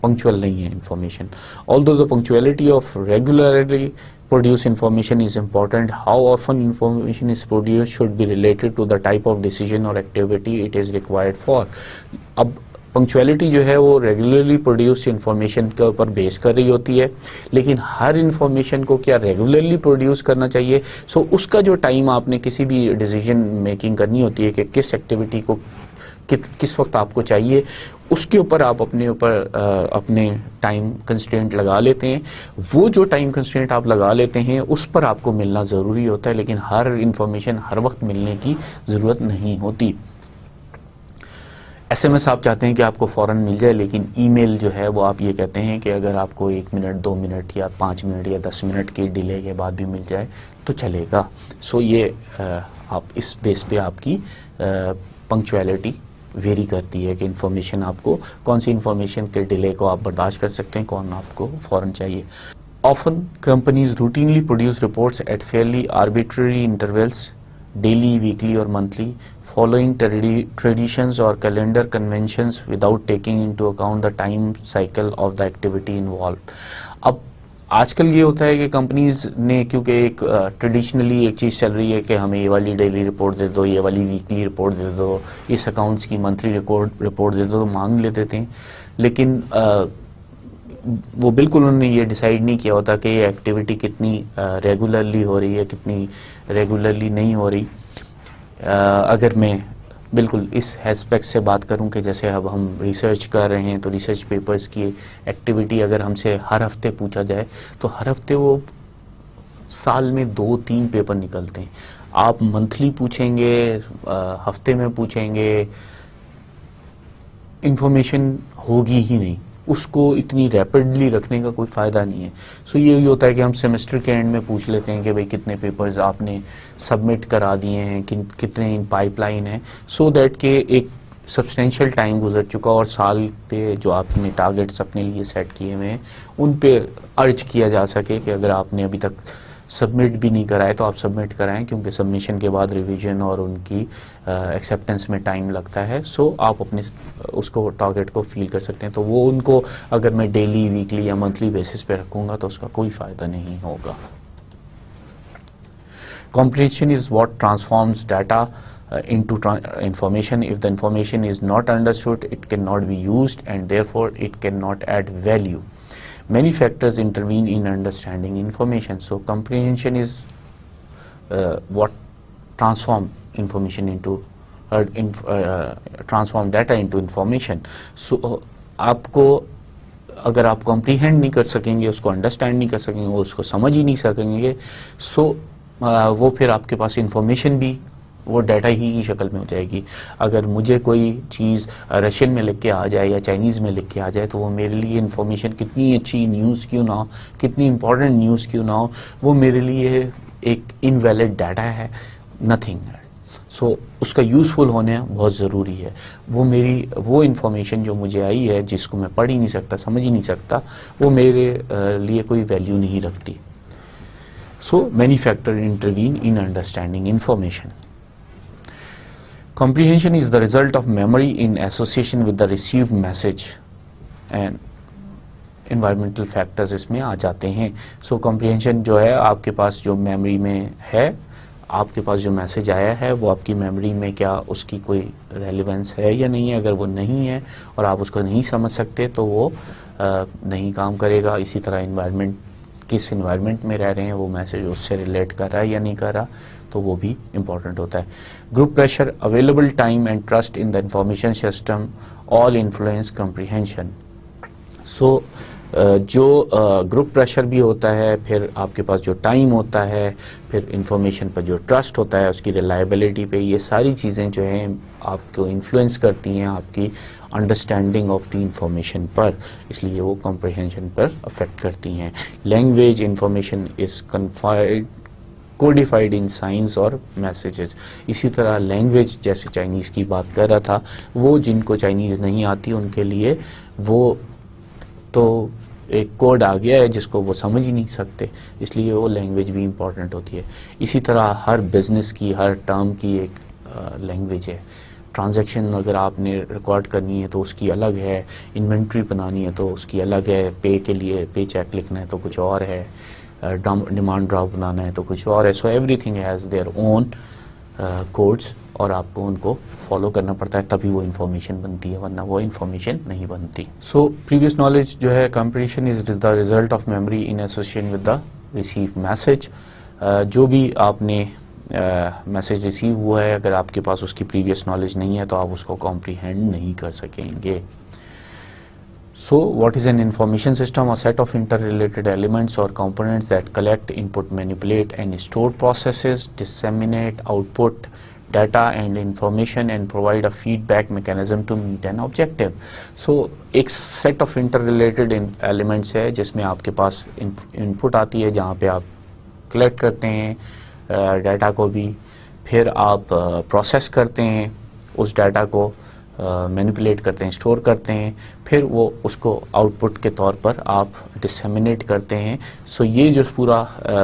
Speaker 1: punctual نہیں ہے information. Although the punctuality of regularly produced information is important, how often information is produced should be related to the type of decision or activity it is required for. اب پنکچویلٹی جو ہے وہ regularly produce information کے اوپر بیس کر رہی ہوتی ہے، لیکن ہر انفارمیشن کو کیا ریگولرلی پروڈیوس کرنا چاہیے؟ سو اس کا جو ٹائم آپ نے کسی بھی ڈیسیجن میکنگ کرنی ہوتی ہے کہ کس ایکٹیویٹی کو کس وقت آپ کو چاہیے اس کے اوپر آپ اپنے ٹائم کنسٹرینٹ لگا لیتے ہیں. وہ جو ٹائم کنسٹرینٹ آپ لگا لیتے ہیں اس پر آپ کو ملنا ضروری ہوتا ہے, لیکن ہر انفارمیشن ہر وقت ملنے کی ضرورت نہیں ہوتی. ایس ایم ایس آپ چاہتے ہیں کہ آپ کو فوراً مل جائے, لیکن ای میل جو ہے وہ آپ یہ کہتے ہیں کہ اگر آپ کو 1 منٹ 2 منٹ یا 5 منٹ یا 10 منٹ کی ڈیلے کے بعد بھی مل جائے تو چلے گا. سو یہ آپ اس بیس پہ آپ کی پنکچویلٹی ویری کرتی ہے کہ انفارمیشن آپ کو کون سی انفارمیشن کے ڈیلے کو آپ برداشت کر سکتے ہیں, کون آپ کو فوراً چاہیے. Often companies routinely produce reports at fairly arbitrary intervals, daily, weekly or monthly, following traditions or calendar conventions without taking into account the time cycle of the activity involved. اب آج کل یہ ہوتا ہے کہ کمپنیز نے کیونکہ ایک ٹریڈیشنلی ایک چیز چل رہی ہے کہ ہمیں یہ والی ڈیلی رپورٹ دے دو, یہ والی ویکلی رپورٹ دے دو, اس اکاؤنٹس کی منتھلی رپورٹ دے دو, تو مانگ لیتے تھے. لیکن وہ بالکل انہوں نے یہ ڈیسائیڈ نہیں کیا ہوتا کہ یہ ایکٹیویٹی کتنی ریگولرلی ہو رہی ہے, کتنی ریگولرلی نہیں ہو رہی. اگر میں بالکل اس ایسپیکٹ سے بات کروں کہ جیسے اب ہم ریسرچ کر رہے ہیں تو ریسرچ پیپرز کی ایکٹیویٹی اگر ہم سے ہر ہفتے پوچھا جائے تو ہر ہفتے وہ سال میں 2-3 پیپر نکلتے ہیں. آپ منتھلی پوچھیں گے, ہفتے میں پوچھیں گے, انفارمیشن ہوگی ہی نہیں, اس کو اتنی ریپڈلی رکھنے کا کوئی فائدہ نہیں ہے. سو یہی ہوتا ہے کہ ہم سیمسٹر کے اینڈ میں پوچھ لیتے ہیں کہ بھئی کتنے پیپرز آپ نے سبمٹ کرا دیے ہیں, کتنے ان پائپ لائن ہیں, سو دیٹ کہ ایک سبسٹینشیل ٹائم گزر چکا اور سال پہ جو آپ نے ٹارگیٹس اپنے لیے سیٹ کیے ہوئے ہیں ان پہ ارج کیا جا سکے کہ اگر آپ نے ابھی تک سبمٹ بھی نہیں کرائے تو آپ سبمٹ کرائیں, کیونکہ سبمیشن کے بعد ریویژن اور ان کی ایکسیپٹنس میں ٹائم لگتا ہے. سو آپ اپنے اس کو ٹارگیٹ کو فیل کر سکتے ہیں. تو وہ ان کو اگر میں ڈیلی, ویکلی یا منتھلی بیسس پہ رکھوں گا تو اس کا کوئی فائدہ نہیں ہوگا. Comprehension is what transforms data into information. If the information is not understood, it cannot be used and therefore it cannot add value. Many factors intervene in understanding information. So comprehension is what transform information into transform data into information. So آپ کو اگر آپ comprehend نہیں کر سکیں گے, اس کو understand نہیں کر سکیں گے, اس کو سمجھ ہی نہیں سکیں گے, سو وہ پھر آپ کے پاس انفارمیشن بھی وہ ڈیٹا ہی کی شکل میں ہو جائے گی. اگر مجھے کوئی چیز رشین میں لکھ کے آ جائے یا چائنیز میں لکھ کے آ جائے تو وہ میرے لیے انفارمیشن کتنی اچھی نیوز کیوں نہ ہو, کتنی امپورٹنٹ نیوز کیوں نہ ہو, وہ میرے لیے ایک انویلڈ ڈیٹا ہے, نتھنگ. سو اس کا یوزفل ہونا بہت ضروری ہے. وہ انفارمیشن جو مجھے آئی ہے جس کو میں پڑھ ہی نہیں سکتا, سمجھ ہی نہیں سکتا, وہ میرے لیے کوئی ویلیو نہیں رکھتی. So many factors intervene in understanding information. Comprehension is the result of memory in association with the received message and environmental factors اس میں آ جاتے ہیں. So comprehension جو ہے آپ کے پاس جو میموری میں ہے, آپ کے پاس جو میسج آیا ہے وہ آپ کی میموری میں کیا اس کی کوئی ریلیونس ہے یا نہیں ہے. اگر وہ نہیں ہے اور آپ اس کو نہیں سمجھ سکتے تو وہ نہیں کام کرے گا. اسی طرح انوائرمنٹ, کس انوائرمنٹ میں رہ رہے ہیں, وہ میسج اس سے ریلیٹ کر رہا ہے یا نہیں کر رہا, تو وہ بھی امپورٹنٹ ہوتا ہے. Group pressure, available time and trust in the information system all influence comprehension. So جو گروپ پریشر بھی ہوتا ہے, پھر آپ کے پاس جو ٹائم ہوتا ہے, پھر انفارمیشن پر جو ٹرسٹ ہوتا ہے, اس کی ریلائبلٹی پہ, یہ ساری چیزیں جو ہیں آپ کو انفلوئنس کرتی ہیں آپ کی انڈرسٹینڈنگ آف دی انفارمیشن پر, اس لیے وہ کمپریہینشن پر افیکٹ کرتی ہیں. Language information is codified in science اور میسیجز. اسی طرح لینگویج, جیسے چائنیز کی بات کر رہا تھا, وہ جن کو چائنیز نہیں آتی ان کے لیے وہ تو ایک کوڈ آ گیا ہے جس کو وہ سمجھ ہی نہیں سکتے, اس لیے وہ لینگویج بھی امپورٹنٹ ہوتی ہے. اسی طرح ہر بزنس کی, ہر ٹرم کی ایک لینگویج ہے. ٹرانزیکشن اگر آپ نے ریکارڈ کرنی ہے تو اس کی الگ ہے, انوینٹری بنانی ہے تو اس کی الگ ہے, پے کے لیے پے چیک لکھنا ہے تو کچھ اور ہے, ڈیمانڈ ڈرافٹ بنانا ہے تو کچھ اور ہے. So everything has their own codes اور آپ کو ان کو فالو کرنا پڑتا ہے, تبھی وہ انفارمیشن بنتی ہے, ورنہ وہ انفارمیشن نہیں بنتی. سو پریویس نالج جو ہے, compression is the result of memory in association with the receive message. جو بھی آپ نے میسیج ریسیو ہوا ہے، اگر آپ کے پاس اس کی پریویس نالج نہیں ہے تو آپ اس کو کمپریہینڈ نہیں کر سکیں گے. So what is an information system? A set of interrelated elements or components that collect, input, manipulate and store processes, disseminate output data and information and provide a feedback mechanism to meet an objective. So ایک set of interrelated elements ہے جس میں آپ کے پاس input آتی ہے جہاں پہ آپ collect کرتے ہیں ڈیٹا کو بھی، پھر آپ پروسیس کرتے ہیں اس ڈیٹا کو، مینیپولیٹ کرتے ہیں، اسٹور کرتے ہیں، پھر وہ اس کو آؤٹ پٹ کے طور پر آپ ڈسیمینیٹ کرتے ہیں. سو یہ جو پورا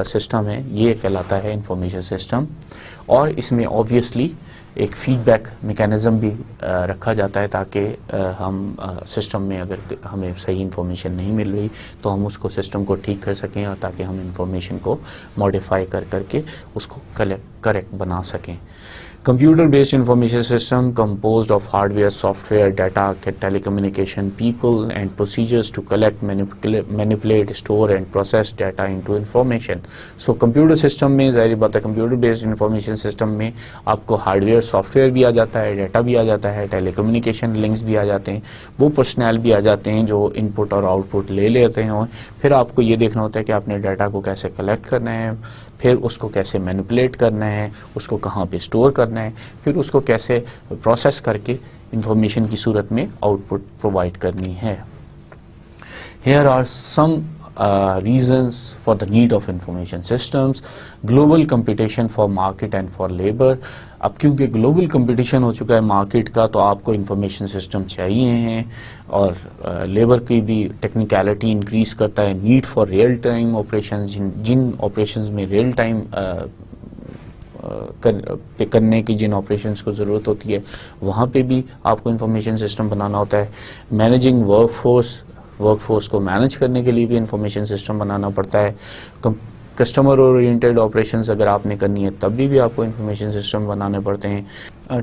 Speaker 1: سسٹم ہے یہ کہلاتا ہے انفارمیشن سسٹم. اور اس میں آبویسلی ایک فیڈ بیک میکینزم بھی رکھا جاتا ہے تاکہ ہم سسٹم میں اگر ہمیں صحیح انفارمیشن نہیں مل رہی تو ہم اس کو سسٹم کو ٹھیک کر سکیں اور تاکہ ہم انفارمیشن کو ماڈیفائی کر کے اس کو کریکٹ بنا سکیں. Computer based information system composed of hardware, software, data, telecommunication, people and procedures to collect, manipulate, store and process data into information. So computer system میں ظاہر بات ہے computer based information system میں آپ کو hardware, software بھی آ جاتا ہے، ڈیٹا بھی آ جاتا ہے، ٹیلی کمیونیکیشن لنکس بھی آ جاتے ہیں، وہ پرسنل بھی آ جاتے ہیں جو ان پٹ اور آؤٹ پٹ لے لیتے ہیں. پھر آپ کو یہ دیکھنا ہوتا ہے کہ آپ نے ڈیٹا کو کیسے کلیکٹ کرنا ہے، پھر اس کو کیسے مینیپولیٹ کرنا ہے، اس کو کہاں پہ اسٹور کرنا ہے، پھر اس کو کیسے پروسیس کر کے انفارمیشن کی صورت میں آؤٹ پٹ پرووائڈ کرنی ہے. Here are some reasons for the need of information systems. Global competition for market and for labor. اب کیونکہ گلوبل کمپٹیشن ہو چکا ہے مارکیٹ کا تو آپ کو انفارمیشن سسٹم چاہیے ہیں، اور لیبر کی بھی ٹیکنیکلٹی انکریز کرتا ہے. Need for real time operations, جن آپریشنز میں ریئل ٹائم کرنے کی جن آپریشنز کو ضرورت ہوتی ہے وہاں پہ بھی آپ کو انفارمیشن سسٹم بنانا ہوتا ہے. مینیجنگ ورک فورس کو مینیج کرنے کے لیے بھی انفارمیشن سسٹم بنانا پڑتا ہے. کسٹمر اورینٹیڈ آپریشنز اگر آپ نے کرنی ہے تب بھی آپ کو انفارمیشن سسٹم بنانے پڑتے ہیں.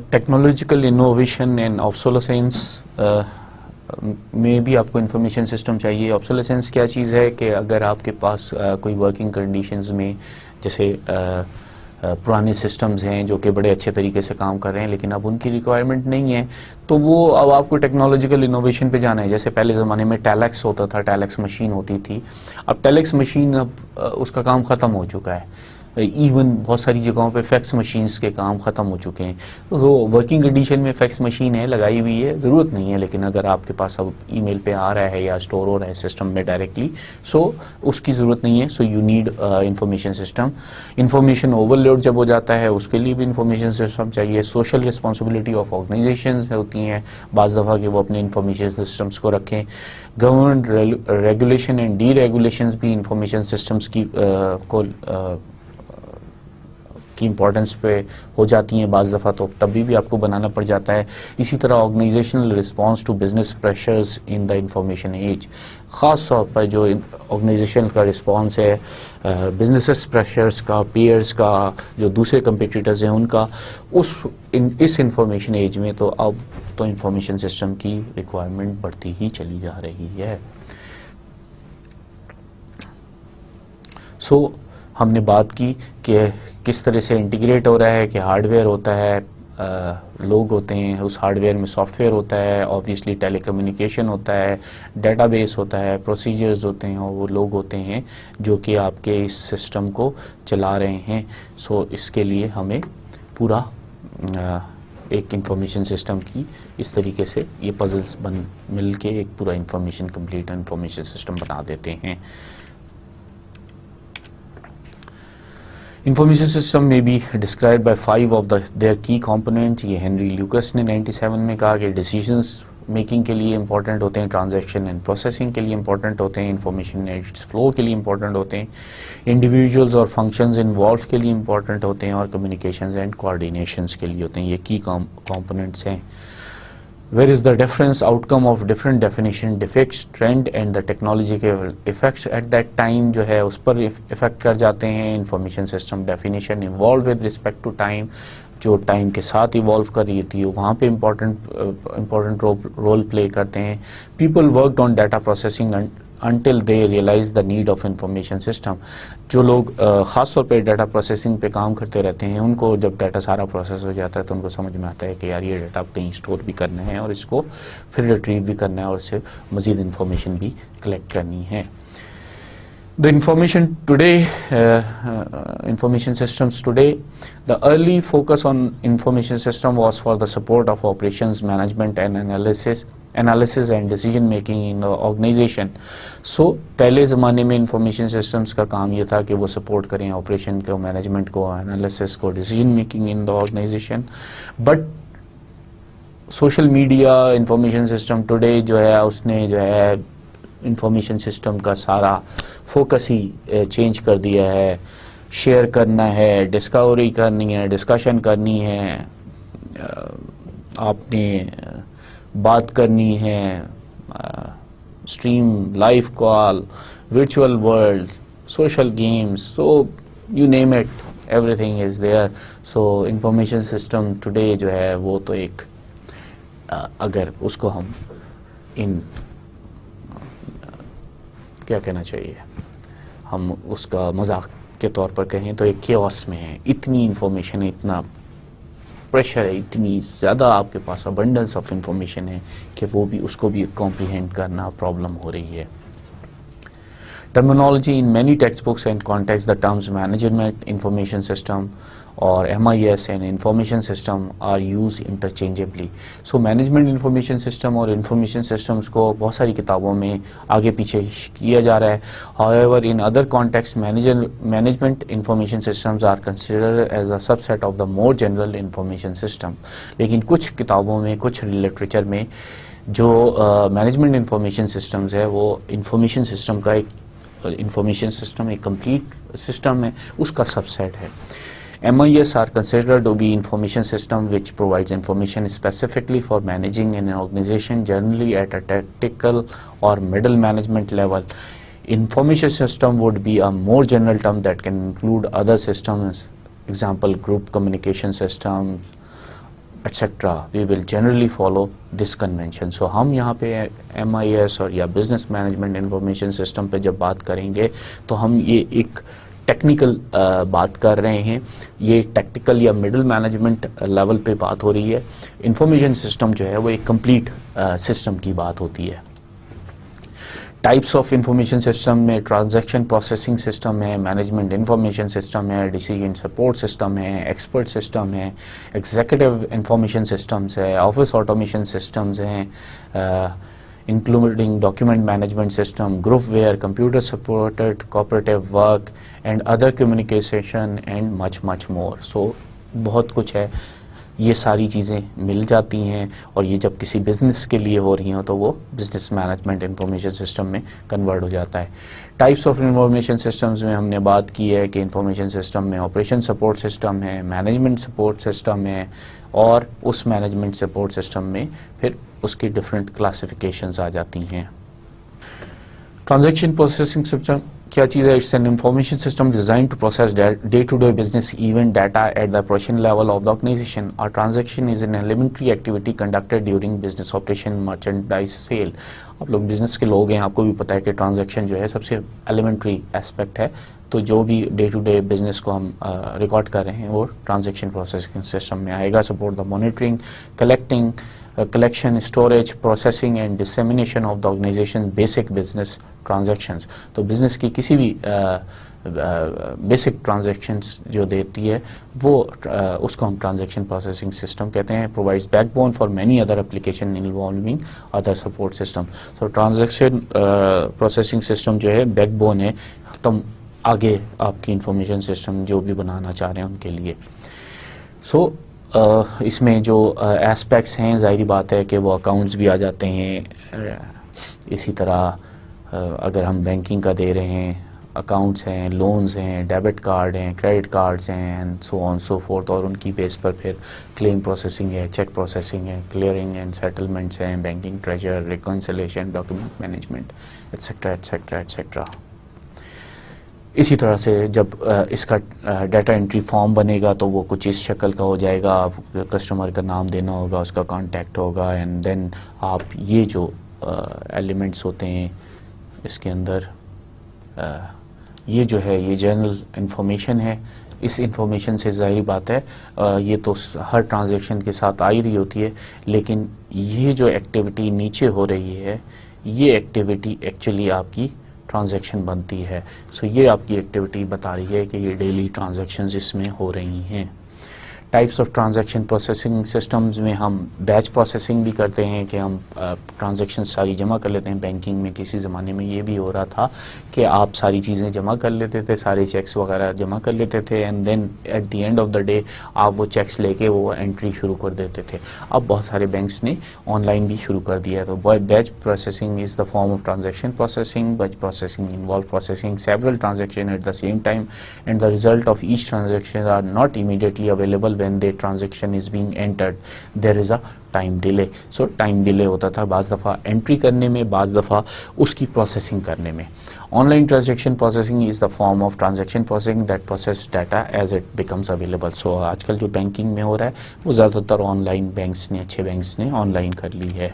Speaker 1: ٹیکنالوجیکل انوویشن اینڈ آبسولسنس میں بھی آپ کو انفارمیشن سسٹم چاہیے. آبسولسنس کیا چیز ہے کہ اگر آپ کے پاس کوئی ورکنگ کنڈیشنز میں جیسے پرانے سسٹمز ہیں جو کہ بڑے اچھے طریقے سے کام کر رہے ہیں لیکن اب ان کی ریکوائرمنٹ نہیں ہے تو وہ اب آپ کو ٹیکنالوجیکل انوویشن پہ جانا ہے. جیسے پہلے زمانے میں ٹیلیکس ہوتا تھا، ٹیلیکس مشین ہوتی تھی، اب ٹیلیکس مشین اب اس کا کام ختم ہو چکا ہے. ایون بہت ساری جگہوں پہ فیکس مشینز کے کام ختم ہو چکے ہیں. تو ورکنگ کنڈیشن میں فیکس مشین ہے، لگائی ہوئی ہے، ضرورت نہیں ہے، لیکن اگر آپ کے پاس اب ای میل پہ آ رہا ہے یا اسٹور ہو رہا ہے سسٹم میں ڈائریکٹلی، سو اس کی ضرورت نہیں ہے. So you need information system. Information overload جب ہو جاتا ہے اس کے لیے بھی انفارمیشن سسٹم چاہیے. سوشل رسپانسبلٹی آف آرگنائزیشنز ہوتی ہیں بعض دفعہ کہ وہ اپنے انفارمیشن سسٹمس کو رکھیں. Government regulation and D regulations بھی انفارمیشن سسٹمس کی امپورٹنس پہ ہو جاتی ہیں بعض دفعہ، تو تبھی بھی آپ کو بنانا پڑ جاتا ہے. اسی طرح organizational response to business pressures in the information age, خاص طور پر جو آرگنائزیشن کا رسپانس ہے بزنس پریشرز کا، پیئرز کا، جو دوسرے کمپیٹیٹرز ہیں ان کا، اس انفارمیشن ایج میں تو اب تو انفارمیشن سسٹم کی ریکوائرمنٹ بڑھتی ہی چلی جا رہی ہے. سو ہم نے بات کی کہ کس طرح سے انٹیگریٹ ہو رہا ہے کہ ہارڈ ویئر ہوتا ہے، لوگ ہوتے ہیں، اس ہارڈ ویئر میں سافٹ ویئر ہوتا ہے، آبویسلی ٹیلی کمیونیکیشن ہوتا ہے، ڈیٹا بیس ہوتا ہے، پروسیجرز ہوتے ہیں، اور وہ لوگ ہوتے ہیں جو کہ آپ کے اس سسٹم کو چلا رہے ہیں. سو اس کے لیے ہمیں پورا ایک انفارمیشن سسٹم کی اس طریقے سے یہ پزلز مل کے ایک پورا انفارمیشن کمپلیٹ انفارمیشن سسٹم بنا دیتے ہیں. انفارمیشن سسٹم میں be describe by 5 of their key component. یہ ہنری لیوکس نے 97 میں کہا کہ ڈیسیژنس میکنگ کے لیے امپورٹنٹ ہوتے ہیں، ٹرانزیکشن اینڈ پروسیسنگ کے لیے امپورٹنٹ ہوتے ہیں، انفارمیشن فلو کے لیے امپورٹنٹ ہوتے ہیں، انڈیویجولز اور فنکشنز انوالو کے لیے امپورٹنٹ ہوتے ہیں، اور کمیونیکیشنز اینڈ کوآرڈینیشنز کے لیے ہوتے ہیں. یہ کی کمپوننٹس ہیں. Where is the difference outcome of different definition, defects, trend and the technological effects at that time جو ہے اس پر افیکٹ کر جاتے ہیں. Information system definition evolve with respect to time, جو ٹائم کے ساتھ ایوالو کر رہی ہوتی ہے وہاں پہ امپورٹنٹ رول پلے کرتے ہیں. People worked on data processing until they realize the need of information system. جو لوگ خاص طور پہ ڈیٹا پروسیسنگ پہ کام کرتے رہتے ہیں ان کو جب ڈیٹا سارا پروسیس ہو جاتا ہے تو ان کو سمجھ میں آتا ہے کہ یار یہ ڈیٹا کہیں اسٹور بھی کرنا ہے اور اس کو پھر ریٹریو بھی کرنا ہے اور اس سے مزید انفارمیشن بھی کلیکٹ کرنی ہے. The information systems today, the early focus on information system was for the support of operations management and analysis and decision making in the organization. So پہلے زمانے میں انفارمیشن سسٹمز کا کام یہ تھا کہ وہ سپورٹ کریں آپریشن کو, مینجمنٹ کو, انالیسس کو, decision making in the organization. But social media information system today جو ہے اس نے جو ہے انفارمیشن سسٹم کا سارا فوکس ہی چینج کر دیا ہے. شیئر کرنا ہے, ڈسکوری کرنی ہے, ڈسکشن کرنی ہے, آپ نے بات کرنی ہے, stream, live call, virtual world, social games, so you name it, every thing is there. So information system today جو ہے وہ تو ایک اگر اس کو ہم کیا کہنا چاہیے, ہم اس کا مذاق کے طور پر کہیں تو ایک کیوس میں ہے. اتنی انفارمیشن ہے, اتنا پریشر ہے, اتنی زیادہ آپ کے پاس ابنڈنس آف انفارمیشن ہے کہ وہ بھی اس کو بھی کمپریہینڈ کرنا پرابلم ہو رہی ہے. Terminology in many textbooks and contexts, the terms management information system or MIS and information system are used interchangeably. So management information system اور information systems کو بہت ساری کتابوں میں آگے پیچھے کیا جا رہا ہے. However, in other contexts, management information systems are considered as a subset of the more general information system. لیکن کچھ کتابوں میں, کچھ لٹریچر میں جو مینجمنٹ انفارمیشن سسٹمز ہے وہ انفارمیشن سسٹم کا ایک انفارمیشن سسٹم ایک کمپلیٹ سسٹم ہے, اس کا سب سیٹ ہے. MIS are considered to be information system which provides information specifically for managing an organization, generally at a tactical or middle management level. Information system would be a more general term that can include other systems, example group communication systems, etc. We will generally follow this convention. So ہم یہاں پہ MIS اور یا business management information system پہ جب بات کریں گے تو ہم یہ ایک ٹیکنیکل بات کر رہے ہیں, یہ ٹیکٹیکل یا مڈل مینجمنٹ لیول پہ بات ہو رہی ہے. انفارمیشن سسٹم جو ہے وہ ایک کمپلیٹ سسٹم کی بات ہوتی ہے. ٹائپس آف انفارمیشن سسٹم میں ٹرانزیکشن پروسیسنگ سسٹم ہے, مینجمنٹ انفارمیشن سسٹم ہے, ڈیسیجن سپورٹ سسٹم ہے, ایکسپرٹ سسٹم ہے, ایگزیکٹو انفارمیشن سسٹمز ہے, آفس آٹومیشن سسٹمز ہیں, including document management system, groupware, computer supported cooperative work and other communication and much more. So بہت کچھ ہے, یہ ساری چیزیں مل جاتی ہیں اور یہ جب کسی بزنس کے لیے ہو رہی ہوں تو وہ بزنس مینجمنٹ انفارمیشن سسٹم میں کنورٹ ہو جاتا ہے. ٹائپس آف انفارمیشن سسٹمز میں ہم نے بات کی ہے کہ انفارمیشن سسٹم میں آپریشن سپورٹ سسٹم ہے, مینجمنٹ سپورٹ سسٹم ہے, اور اس مینجمنٹ سپورٹ سسٹم میں پھر اس کی ڈفرینٹ کلاسیفیکیشنز آ جاتی ہیں. ٹرانزیکشن پروسیسنگ سسٹم کیا چیز ہے؟ It's an information system design to process day to day business event data at the operation level of the organization. اور transaction is an elementary activity conducted during business operation merchandise sale. آپ لوگ business کے لوگ ہیں, آپ کو بھی پتہ ہے کہ ٹرانزیکشن جو ہے سب سے ایلیمنٹری اسپیکٹ ہے. تو جو بھی ڈے ٹو ڈے بزنس کو ہم ریکارڈ کر رہے ہیں وہ ٹرانزیکشن پروسیسنگ سسٹم میں آئے گا. Support the monitoring, collection, storage, processing and dissemination of the organization basic business transactions. تو بزنس کی کسی بھی بیسک ٹرانزیکشنز جو دیتی ہے وہ اس کو ہم ٹرانزیکشن پروسیسنگ سسٹم کہتے ہیں. provides backbone for many other application involving other support system. So transaction processing system جو ہے بیک بون ہے تم آگے آپ کی انفارمیشن سسٹم جو بھی بنانا چاہ رہے ہیں ان کے لیے. سو اس میں جو ایسپیکٹس ہیں ظاہری بات ہے کہ وہ اکاؤنٹس بھی آ جاتے ہیں. اسی طرح اگر ہم بینکنگ کا دے رہے ہیں, اکاؤنٹس ہیں, لونز ہیں, ڈیبٹ کارڈ ہیں, کریڈٹ کارڈز ہیں, and so on so forth. اور ان کی بیس پر پھر کلیم پروسیسنگ ہے, چیک پروسیسنگ ہے, کلیئرنگ اینڈ سیٹلمنٹس ہیں, banking, treasure, reconciliation, document management, et cetera et cetera et cetera. اسی طرح سے جب اس کا ڈیٹا انٹری فارم بنے گا تو وہ کچھ اس شکل کا ہو جائے گا. آپ کسٹمر کا نام دینا ہوگا, اس کا کانٹیکٹ ہوگا, اینڈ دین آپ یہ جو ایلیمنٹس ہوتے ہیں اس کے اندر یہ جو ہے یہ جنرل انفارمیشن ہے. اس انفارمیشن سے ظاہری بات ہے یہ تو ہر ٹرانزیکشن کے ساتھ آ رہی ہوتی ہے, لیکن یہ جو ایکٹیویٹی نیچے ہو رہی ہے یہ ایکٹیویٹی ایکچولی آپ کی ٹرانزیکشن بنتی ہے. سو یہ آپ کی ایکٹیویٹی بتا رہی ہے کہ یہ ڈیلی ٹرانزیکشنز اس میں ہو رہی ہیں. Types of transaction processing systems میں ہم بیچ پروسیسنگ بھی کرتے ہیں کہ ہم ٹرانزیکشن ساری جمع کر لیتے ہیں. بینکنگ میں کسی زمانے میں یہ بھی ہو رہا تھا کہ آپ ساری چیزیں جمع کر لیتے تھے, سارے چیکس وغیرہ جمع کر لیتے تھے, and then at the end of the day آپ وہ چیکس لے کے وہ انٹری شروع کر دیتے تھے. اب بہت سارے بینکس نے آن لائن بھی شروع کر دیا ہے. تو batch processing is the form of transaction processing. Batch processing involve processing several transactions at the same time, and the result of each transaction are not immediately available when the transaction is being entered. There is a time delay. So time delay ہوتا تھا بعض دفعہ entry کرنے میں, بعض دفعہ اس کی processing کرنے میں. Online transaction processing is the form of transaction processing that process data as it becomes available. So آج کل جو بینکنگ میں ہو رہا ہے وہ زیادہ تر آن لائن بینکس نے, اچھے بینکس نے آن لائن کر لی ہے.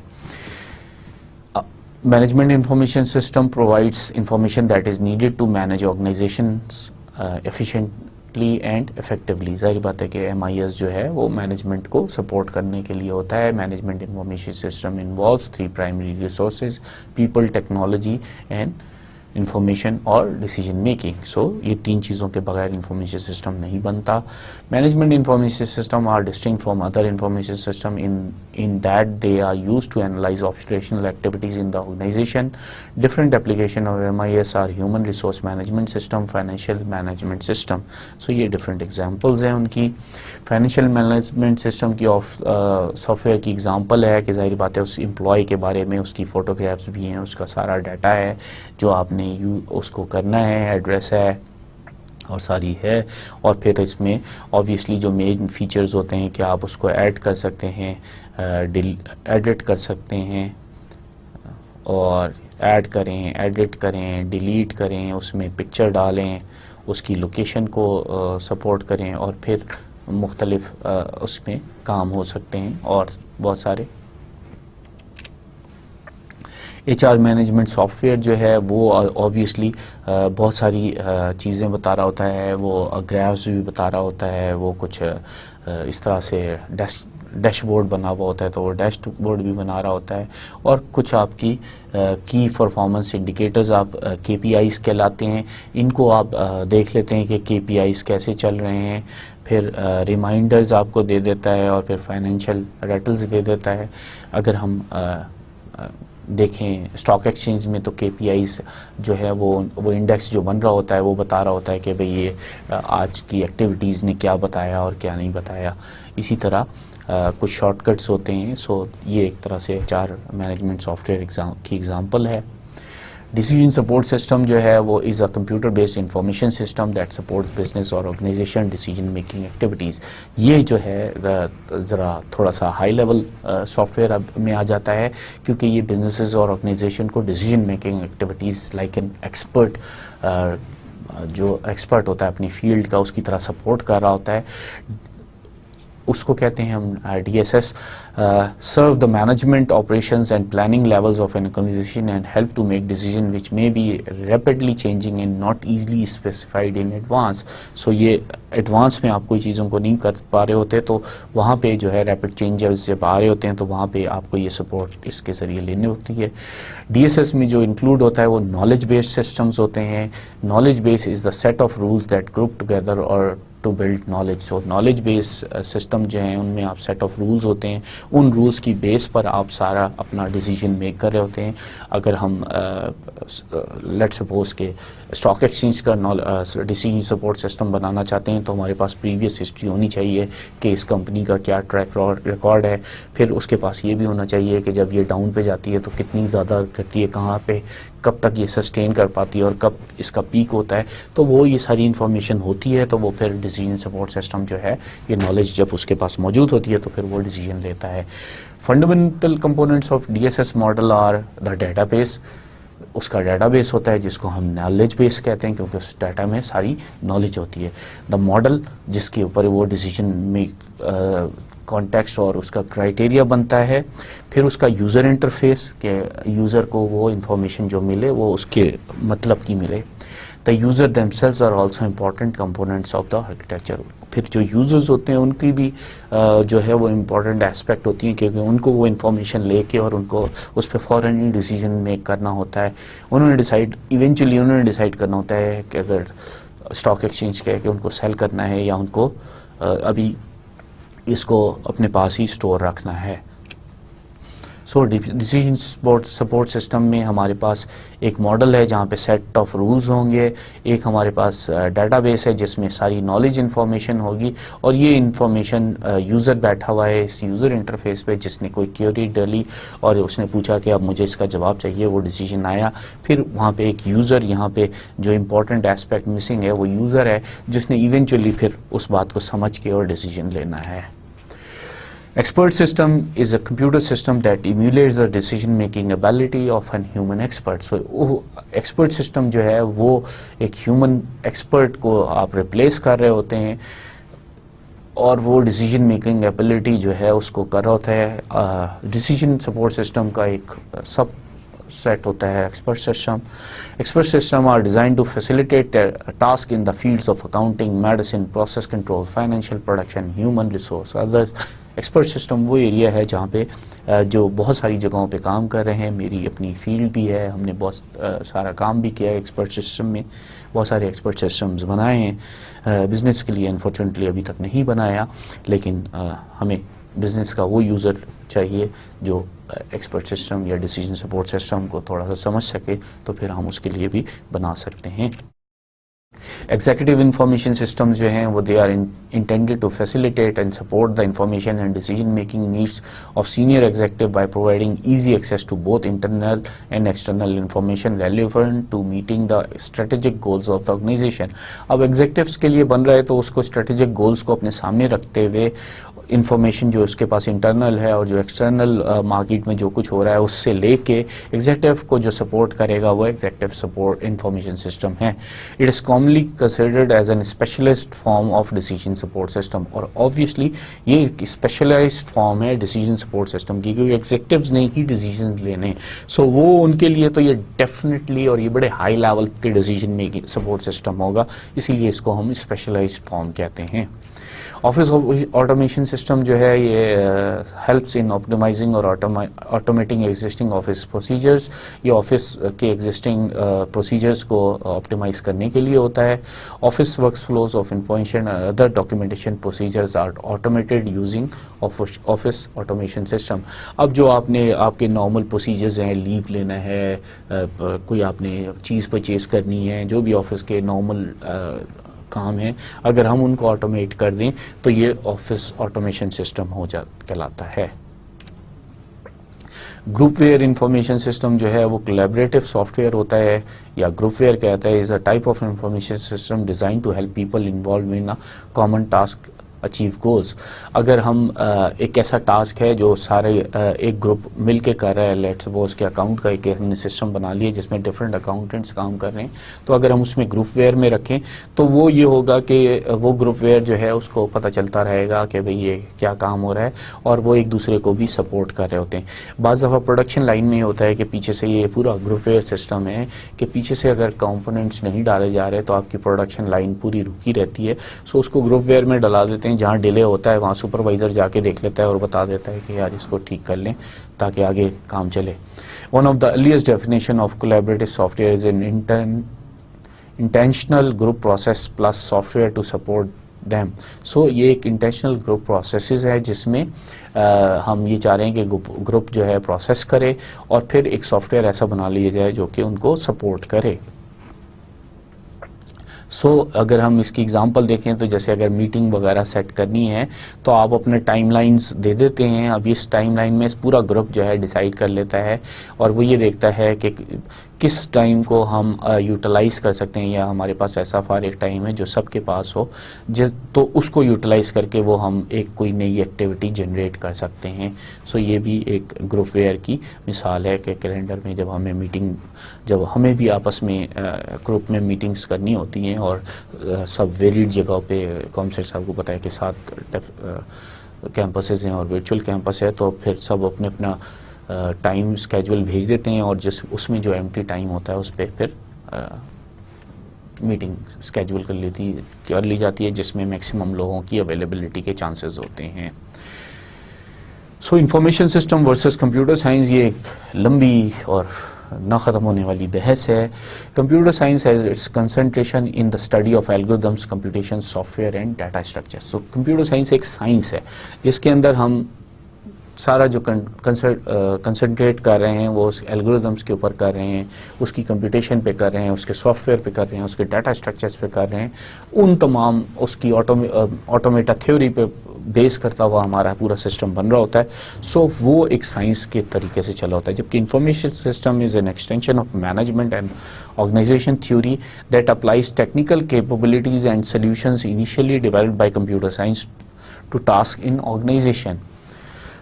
Speaker 1: Management information system provides information that is needed to manage organizations efficiently and effectively. ظاہر بات ہے کہ MIS جو ہے وہ مینجمنٹ کو سپورٹ کرنے کے لیے ہوتا ہے. Management information system involves 3 primary resources: people, technology and information اور ڈیسیجن میکنگ. سو یہ 3 چیزوں کے بغیر انفارمیشن سسٹم نہیں بنتا. Management information system are distinct from other information system in that they are used to analyze operational activities in the organization. Different application of MIS are human resource management system, financial management system. So یہ different examples ہیں ان کی. Financial management system کی soft where کی example ہے کہ ظاہر بات ہے اس امپلائی کے بارے میں اس کی فوٹوگرافس بھی ہیں, اس کا سارا ڈیٹا ہے جو آپ نے اس کو کرنا ہے, ایڈریس ہے اور ساری ہے. اور پھر اس میں آبویسلی جو مین فیچرز ہوتے ہیں کہ آپ اس کو ایڈ کر سکتے ہیں, ایڈٹ کر سکتے ہیں, اور ایڈ کریں, ایڈٹ کریں, ڈیلیٹ کریں, اس میں پکچر ڈالیں, اس کی لوکیشن کو سپورٹ کریں, اور پھر مختلف اس میں کام ہو سکتے ہیں. اور بہت سارے HR مینجمنٹ سافٹ ویئر جو ہے وہ آبویسلی بہت ساری چیزیں بتا رہا ہوتا ہے, وہ گرافس بھی بتا رہا ہوتا ہے, وہ کچھ اس طرح سے ڈیش بورڈ بنا ہوا ہوتا ہے تو وہ ڈیش بورڈ بھی بنا رہا ہوتا ہے, اور کچھ آپ کی کی پرفارمنس انڈیکیٹرز آپ KPIs کہلاتے ہیں, ان کو آپ دیکھ لیتے ہیں کہ KPIs کیسے چل رہے ہیں. پھر ریمائنڈرز آپ کو دے دیتا ہے, اور پھر فائنینشیل ریٹلز دے دیتا ہے. اگر ہم دیکھیں اسٹاک ایکسچینج میں تو KPIs جو ہے وہ انڈیکس جو بن رہا ہوتا ہے وہ بتا رہا ہوتا ہے کہ بھئی یہ آج کی ایکٹیویٹیز نے کیا بتایا اور کیا نہیں بتایا. اسی طرح کچھ شارٹ کٹس ہوتے ہیں. سو یہ ایک طرح سے HR مینجمنٹ سافٹ ویئر کی ایگزامپل ہے. ڈیسیجن سپورٹ سسٹم جو ہے وہ is a computer based information system that supports business or organization decision making activities. یہ جو ہے ذرا تھوڑا سا ہائی لیول سافٹ ویئر میں آ جاتا ہے, کیونکہ یہ بزنسز اور آرگنائزیشن کو decision making activities like an expert, جو ایکسپرٹ ہوتا ہے اپنی فیلڈ کا, اس کی طرح سپورٹ کر رہا ہوتا ہے. اس کو کہتے ہیں ہم DSS. Serve the management, operations and planning levels of an organization and help to make decisions which may be rapidly changing and not easily specified in advance. So یہ ایڈوانس میں آپ کوئی چیزوں کو نہیں کر پا رہے ہوتے تو وہاں پہ جو ہے ریپڈ چینجز جب آ رہے ہوتے ہیں تو وہاں پہ آپ کو یہ سپورٹ اس کے ذریعے لینی ہوتی ہے. DSS میں جو انکلوڈ ہوتا ہے وہ نالج بیسڈ سسٹمز ہوتے ہیں. Knowledge base is the set of rules that group together or to build knowledge. So knowledge base system جو ہیں ان میں آپ سیٹ آف رولز ہوتے ہیں, ان رولز کی بیس پر آپ سارا اپنا ڈیسیجن میک کر رہے ہوتے ہیں. اگر ہم لیٹ سپوز کہ اسٹاک ایکسچینج کا ڈیسیجن سپورٹ سسٹم بنانا چاہتے ہیں تو ہمارے پاس پریویس ہسٹری ہونی چاہیے کہ اس کمپنی کا کیا ٹریک ریکارڈ ہے. پھر اس کے پاس یہ بھی ہونا چاہیے کہ جب یہ ڈاؤن پہ جاتی ہے تو کتنی زیادہ کرتی ہے, کہاں پہ, کب تک یہ سسٹین کر پاتی ہے اور کب اس کا پیک ہوتا ہے. تو وہ یہ ساری انفارمیشن ہوتی ہے تو وہ پھر ڈیسیجن سپورٹ سسٹم جو ہے یہ نالج جب اس کے پاس موجود ہوتی ہے تو پھر وہ ڈیسیجن لیتا ہے. Fundamental components of DSS model are the database. اس کا ڈیٹا بیس ہوتا ہے جس کو ہم نالج بیس کہتے ہیں کیونکہ اس ڈیٹا میں ساری نالج ہوتی ہے. دا ماڈل جس کے اوپر وہ ڈیسیجن میں کانٹیکسٹ اور اس کا کرائٹیریا بنتا ہے. پھر اس کا یوزر انٹرفیس کہ یوزر کو وہ انفارمیشن جو ملے وہ اس کے مطلب کی ملے. The user themselves are also important components of the architecture. پھر جو یوزرز ہوتے ہیں ان کی بھی جو ہے وہ امپورٹنٹ اسپیکٹ ہوتی ہیں کیونکہ ان کو وہ انفارمیشن لے کے اور ان کو اس پہ فوراً ہی ڈیسیجن میک کرنا ہوتا ہے. انہوں نے ڈیسائیڈ کرنا ہوتا ہے کہ اگر اسٹاک ایکسچینج کہ ان کو سیل کرنا ہے یا ان کو ابھی اس کو اپنے پاس ہی اسٹور رکھنا ہے. سو ڈیسیجن سپورٹ سسٹم میں ہمارے پاس ایک ماڈل ہے جہاں پہ سیٹ آف رولز ہوں گے. ایک ہمارے پاس ڈیٹا بیس ہے جس میں ساری نالج انفارمیشن ہوگی اور یہ انفارمیشن یوزر بیٹھا ہوا ہے اس یوزر انٹرفیس پہ جس نے کوئی کیوری ڈالی اور اس نے پوچھا کہ اب مجھے اس کا جواب چاہیے, وہ ڈیسیجن آیا. پھر وہاں پہ ایک یوزر, یہاں پہ جو امپورٹنٹ ایسپیکٹ مسنگ ہے وہ یوزر ہے جس نے ایونچولی پھر اس بات کو سمجھ کے اور ڈیسیجن لینا ہے. Expert system is a computer system that emulates the decision making ability of a human expert. So expert system جو ہے وہ ایک human expert کو آپ replace کر رہے ہوتے ہیں اور وہ decision making ability جو ہے اس کو کر رہا ہوتا ہے. Decision support system کا ایک سب سیٹ ہوتا ہے expert system. Expert system are design to facilitate task in the fields of accounting, medicine, process control, financial production, human resource, others. Expert system وہ ایریا ہے جہاں پہ جو بہت ساری جگہوں پہ کام کر رہے ہیں. میری اپنی فیلڈ بھی ہے, ہم نے بہت سارا کام بھی کیا ہے ایکسپرٹ سسٹم میں, بہت سارے ایکسپرٹ سسٹمز بنائے ہیں. بزنس کے لیے انفارچونیٹلی ابھی تک نہیں بنایا, لیکن ہمیں بزنس کا وہ یوزر چاہیے جو ایکسپرٹ سسٹم یا ڈیسیجن سپورٹ سسٹم کو تھوڑا سا سمجھ سکے, تو پھر ہم اس کے لیے بھی بنا سکتے ہیں. ایگزیکٹو انفارمیشن سسٹمز جو ہیں وہ they are intended to facilitate and support the information and decision making needs of senior executive by providing easy access to both internal and external information relevant to meeting the strategic goals of the organization. اب executives کے لیے بن رہا ہے تو اس کو strategic goals کو اپنے سامنے رکھتے ہوئے انفارمیشن جو اس کے پاس انٹرنل ہے اور جو ایکسٹرنل مارکیٹ میں جو کچھ ہو رہا ہے اس سے لے کے ایگزیکٹو کو جو سپورٹ کرے گا وہ ایگزیکٹو سپورٹ انفارمیشن سسٹم ہے. It is commonly considered as an specialist form of decision support system, اور آبویسلی یہ ایک اسپیشلائزڈ فارم ہے ڈیسیجن سپورٹ سسٹم کی کیونکہ ایگزیکٹوز نے ہی ڈیسیجن لینے. سو وہ ان کے لیے تو یہ ڈیفینیٹلی اور یہ بڑے ہائی لیول کے ڈیسیجن میکنگ سپورٹ سسٹم ہوگا, اسی لیے اس کو ہم اسپیشلائزڈ فارم کہتے ہیں. آفس آٹومیشن سسٹم جو ہے یہ ہیلپس ان آپٹیمائزنگ اور آٹومیٹنگ ایگزسٹنگ آفس پروسیجرز. یہ آفس کے ایگزسٹنگ پروسیجرز کو آپٹیمائز کرنے کے لیے ہوتا ہے. Office works flows of information other documentation procedures are automated using office automation system. اب جو آپ کے نارمل پروسیجرز ہیں, لیو لینا ہے, کوئی آپ نے چیز پرچیز کرنی ہے, جو بھی آفس کے نارمل کام ہیں, اگر ہم ان کو آٹومیٹ کر دیں تو یہ آفس آٹومیشن سسٹم کہلاتا ہے. گروپ ویئر انفارمیشن سسٹم جو ہے وہ کولیبریٹو سافٹ ویئر ہوتا ہے یا گروپ ویئر کہتا ہے. Is a type of information system design to help people involve in common task achieve goals. اگر ہم ایک ایسا ٹاسک ہے جو سارے ایک گروپ مل کے کر رہا ہے, لیٹ سپوز کہ اکاؤنٹ کا ایک ہم نے سسٹم بنا لیا جس میں ڈفرینٹ اکاؤنٹنٹس کام کر رہے ہیں, تو اگر ہم اس میں گروپ ویئر میں رکھیں تو وہ یہ ہوگا کہ وہ گروپ ویئر جو ہے اس کو پتہ چلتا رہے گا کہ بھئی یہ کیا کام ہو رہا ہے اور وہ ایک دوسرے کو بھی سپورٹ کر رہے ہوتے ہیں. بعض دفعہ پروڈکشن لائن میں ہوتا ہے کہ پیچھے سے یہ پورا گروپ ویئر سسٹم ہے کہ پیچھے سے اگر کمپوننٹس نہیں ڈالے جا رہے تو آپ کی پروڈکشن لائن پوری رکی رہتی ہے. سو اس کو گروپ ویئر میں ڈلا دیتے ہیں, جہاں ڈیلے ہوتا ہے وہاں سپروائزر جا کے دیکھ لیتا ہے اور بتا دیتا ہے کہ یار اس کو ٹھیک کر لیں تاکہ آگے کام چلے. One of the earliest definition of collaborative software is an intentional group process plus software to support them. So یہ ایک انٹینشنل گروپ پروسیسز ہے جس میں ہم یہ چاہ رہے ہیں کہ گروپ جو ہے پروسیس کرے اور پھر ایک سافٹ ویئر ایسا بنا لیا جائے جو کہ ان کو سپورٹ کرے. سو اگر ہم اس کی اگزامپل دیکھیں تو جیسے اگر میٹنگ وغیرہ سیٹ کرنی ہے تو آپ اپنے ٹائم لائنز دے دیتے ہیں. اب اس ٹائم لائن میں پورا گروپ جو ہے ڈیسائیڈ کر لیتا ہے اور وہ یہ دیکھتا ہے کہ کس ٹائم کو ہم یوٹیلائز کر سکتے ہیں یا ہمارے پاس ایسا فارغ ٹائم ہے جو سب کے پاس ہو, تو اس کو یوٹیلائز کر کے وہ ہم ایک کوئی نئی ایکٹیویٹی جنریٹ کر سکتے ہیں. سو یہ بھی ایک گروپ ویئر کی مثال ہے کہ کیلنڈر میں جب ہمیں بھی آپس میں گروپ میں میٹنگز کرنی ہوتی ہیں اور سب ویریڈ جگہوں پہ, کامسیٹ صاحب کو پتہ ہے کہ 7 کیمپسز ہیں اور ورچوئل کیمپس ہے تو پھر سب اپنے اپنا ٹائم اسکیجول بھیج دیتے ہیں اور جس اس میں جو ایمٹی ٹائم ہوتا ہے اس پہ پھر میٹنگ اسکیجول کر لی جاتی ہے جس میں میکسیمم لوگوں کی اویلیبلٹی کے چانسز ہوتے ہیں. So information system versus computer science یہ ایک لمبی اور نہ ختم ہونے والی بحث ہے. Computer science has its concentration in the study of algorithms computation soft where and data structure. So computer science ایک سائنس ہے جس کے اندر ہم سارا جو کنسنٹریٹ کر رہے ہیں وہ اس الگوریدمس کے اوپر کر رہے ہیں, اس کی کمپیوٹیشن پہ کر رہے ہیں, اس کے سافٹ ویئر پہ کر رہے ہیں, اس کے ڈیٹا اسٹرکچرس پہ کر رہے ہیں. ان تمام اس کی آٹومیٹا تھیوری پہ بیس کرتا ہوا ہمارا پورا سسٹم بن رہا ہوتا ہے. سو وہ ایک سائنس کے طریقے سے چلا ہوتا ہے, جبکہ information system is an extension of management and organization theory that applies technical capabilities and solutions initially developed by computer science to task in organization.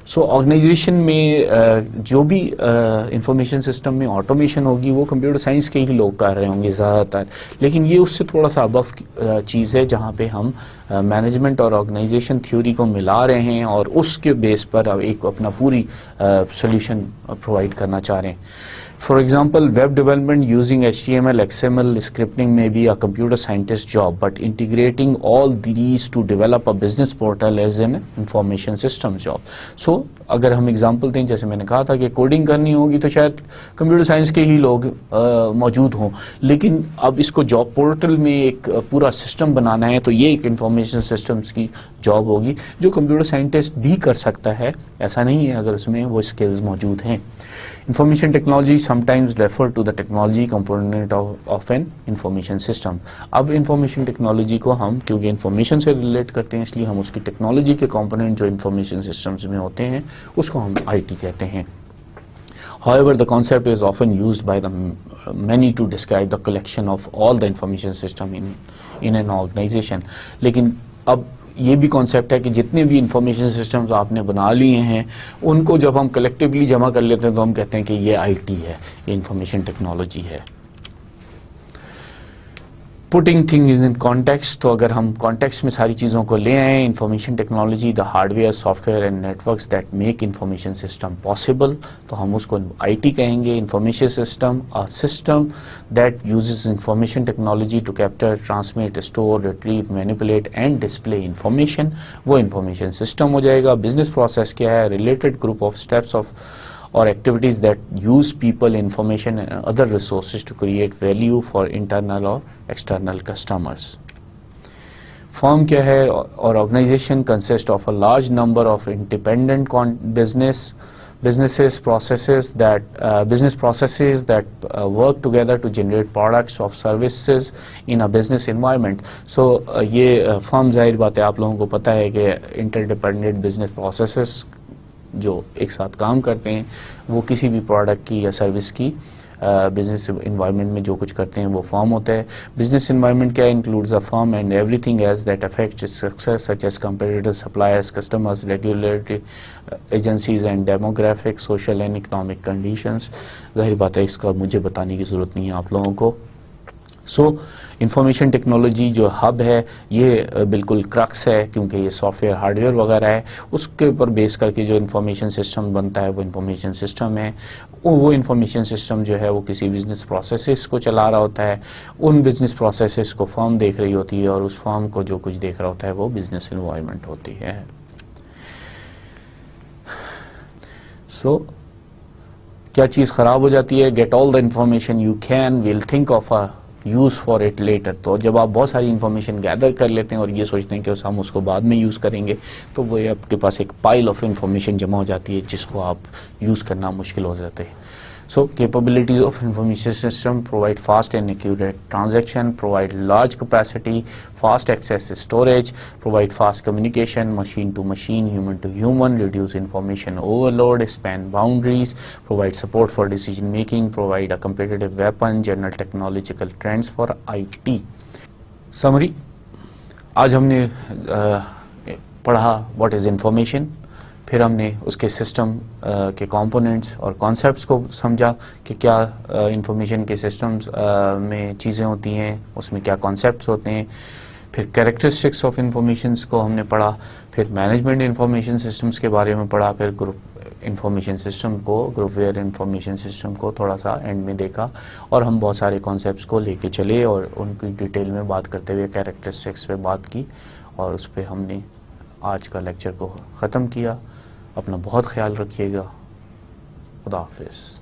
Speaker 1: So organization میں جو بھی انفارمیشن سسٹم میں آٹومیشن ہوگی وہ کمپیوٹر سائنس کے ہی لوگ کر رہے ہوں گے زیادہ تر, لیکن یہ اس سے تھوڑا سا ابو چیز ہے جہاں پہ ہم مینجمنٹ اور آرگنائزیشن تھیوری کو ملا رہے ہیں اور اس کے بیس پر ایک اپنا پوری سولوشن پرووائڈ کرنا چاہ رہے ہیں. For example, web development using HTML, XML scripting may be a computer scientist job, but integrating all these to develop a business portal is an information systems job. So, اگر ہم example دیں جیسے میں نے کہا تھا کہ کوڈنگ کرنی ہوگی تو شاید کمپیوٹر سائنس کے ہی لوگ موجود ہوں, لیکن اب اس کو جاب پورٹل میں ایک پورا سسٹم بنانا ہے تو یہ ایک انفارمیشن سسٹمز کی جاب ہوگی جو کمپیوٹر سائنٹسٹ بھی کر سکتا ہے, ایسا نہیں ہے اگر اس میں وہ اسکلز موجود ہیں. Information technology sometimes refer to the technology component of an information system. اب انفارمیشن ٹیکنالوجی کو ہم کیونکہ انفارمیشن سے ریلیٹ کرتے ہیں اس لیے ہم اس کی ٹیکنالوجی کے کمپوننٹ جو انفارمیشن سسٹمز میں ہوتے ہیں اس کو ہم آئی ٹی کہتے ہیں. However, the concept is often used by the many to describe the collection of all the information system in an organization. لیکن اب یہ بھی کانسیپٹ ہے کہ جتنے بھی انفارمیشن سسٹمز آپ نے بنا لیے ہیں ان کو جب ہم کلیکٹیولی جمع کر لیتے ہیں تو ہم کہتے ہیں کہ یہ آئی ٹی ہے, یہ انفارمیشن ٹیکنالوجی ہے. پٹنگ تھنگز ان کانٹیکسٹ, تو اگر ہم کانٹیکسٹ میں ساری چیزوں کو لے آئیں, information technology the hardware software and networks that make information system possible, تو ہم اس کو آئی ٹی کہیں گے. Information system system that uses information technology to capture, transmit, store, retrieve, manipulate and display information, وہ information system ہو جائے گا. بزنس پروسیس کیا ہے؟ Related group of steps of or activities that use people, information and other resources to create value for internal or external customers. Firm کیا ہے اور organization consist of a large number of independent business processes that work together to generate products or services in a business environment. So یہ firm ظاہر بات ہے آپ لوگوں کو پتہ ہے کہ interdependent business processes جو ایک ساتھ کام کرتے ہیں وہ کسی بھی پروڈکٹ کی یا سروس کی بزنس انوائرمنٹ میں جو کچھ کرتے ہیں وہ فارم ہوتا ہے. بزنس انوائرمنٹ کیا includes a firm and everything as that affects its success such as competitor, suppliers, customers, regulatory agencies and demographic, social and economic conditions. ظاہر بات ہے اس کا مجھے بتانے کی ضرورت نہیں ہے آپ لوگوں کو. سو انفارمیشن ٹیکنالوجی جو ہب ہے یہ بالکل کرکس ہے کیونکہ یہ سافٹ ویئر ہارڈ ویئر وغیرہ ہے, اس کے اوپر بیس کر کے جو انفارمیشن سسٹم بنتا ہے وہ انفارمیشن سسٹم ہے. وہ انفارمیشن سسٹم جو ہے وہ کسی بزنس پروسیسز کو چلا رہا ہوتا ہے, ان بزنس پروسیسز کو فرم دیکھ رہی ہوتی ہے اور اس فرم کو جو کچھ دیکھ رہا ہوتا ہے وہ بزنس انوائرمنٹ ہوتی ہے. سو کیا چیز خراب ہو جاتی ہے؟ Get all the information you can, well think of a use for it later. تو جب آپ بہت ساری انفارمیشن گیدر کر لیتے ہیں اور یہ سوچتے ہیں کہ ہم اس کو بعد میں یوز کریں گے تو وہ آپ کے پاس ایک پائل آف انفارمیشن جمع ہو جاتی ہے جس کو آپ یوز کرنا مشکل ہو جاتے ہیں. So capabilities of information system provide fast and accurate transaction, provide large capacity, fast access storage, provide fast communication, machine to machine, human to human, reduce information overload, span boundaries, provide support for decision making, provide a competitive weapon, general technological trends for IT. Summary. آج ہم نے پڑھا what is information, پھر ہم نے اس کے system کے components اور کانسیپٹس کو سمجھا کہ کیا انفارمیشن کے سسٹمز میں چیزیں ہوتی ہیں, اس میں کیا کانسیپٹس ہوتے ہیں. پھر کیریکٹرسٹکس آف انفارمیشنس کو ہم نے پڑھا. پھر مینجمنٹ انفارمیشن سسٹمز کے بارے میں پڑھا، پھر گروپ انفارمیشن سسٹم کو، گروپ ویئر انفارمیشن سسٹم کو تھوڑا سا اینڈ میں دیکھا، اور ہم بہت سارے کانسیپٹس کو لے کے چلے اور ان کی ڈیٹیل میں بات کرتے ہوئے کیریکٹرسٹکس پہ بات کی، اور اس پہ ہم نے آج کا لیکچر کو ختم کیا. اپنا بہت خیال رکھیے گا. خدا حافظ.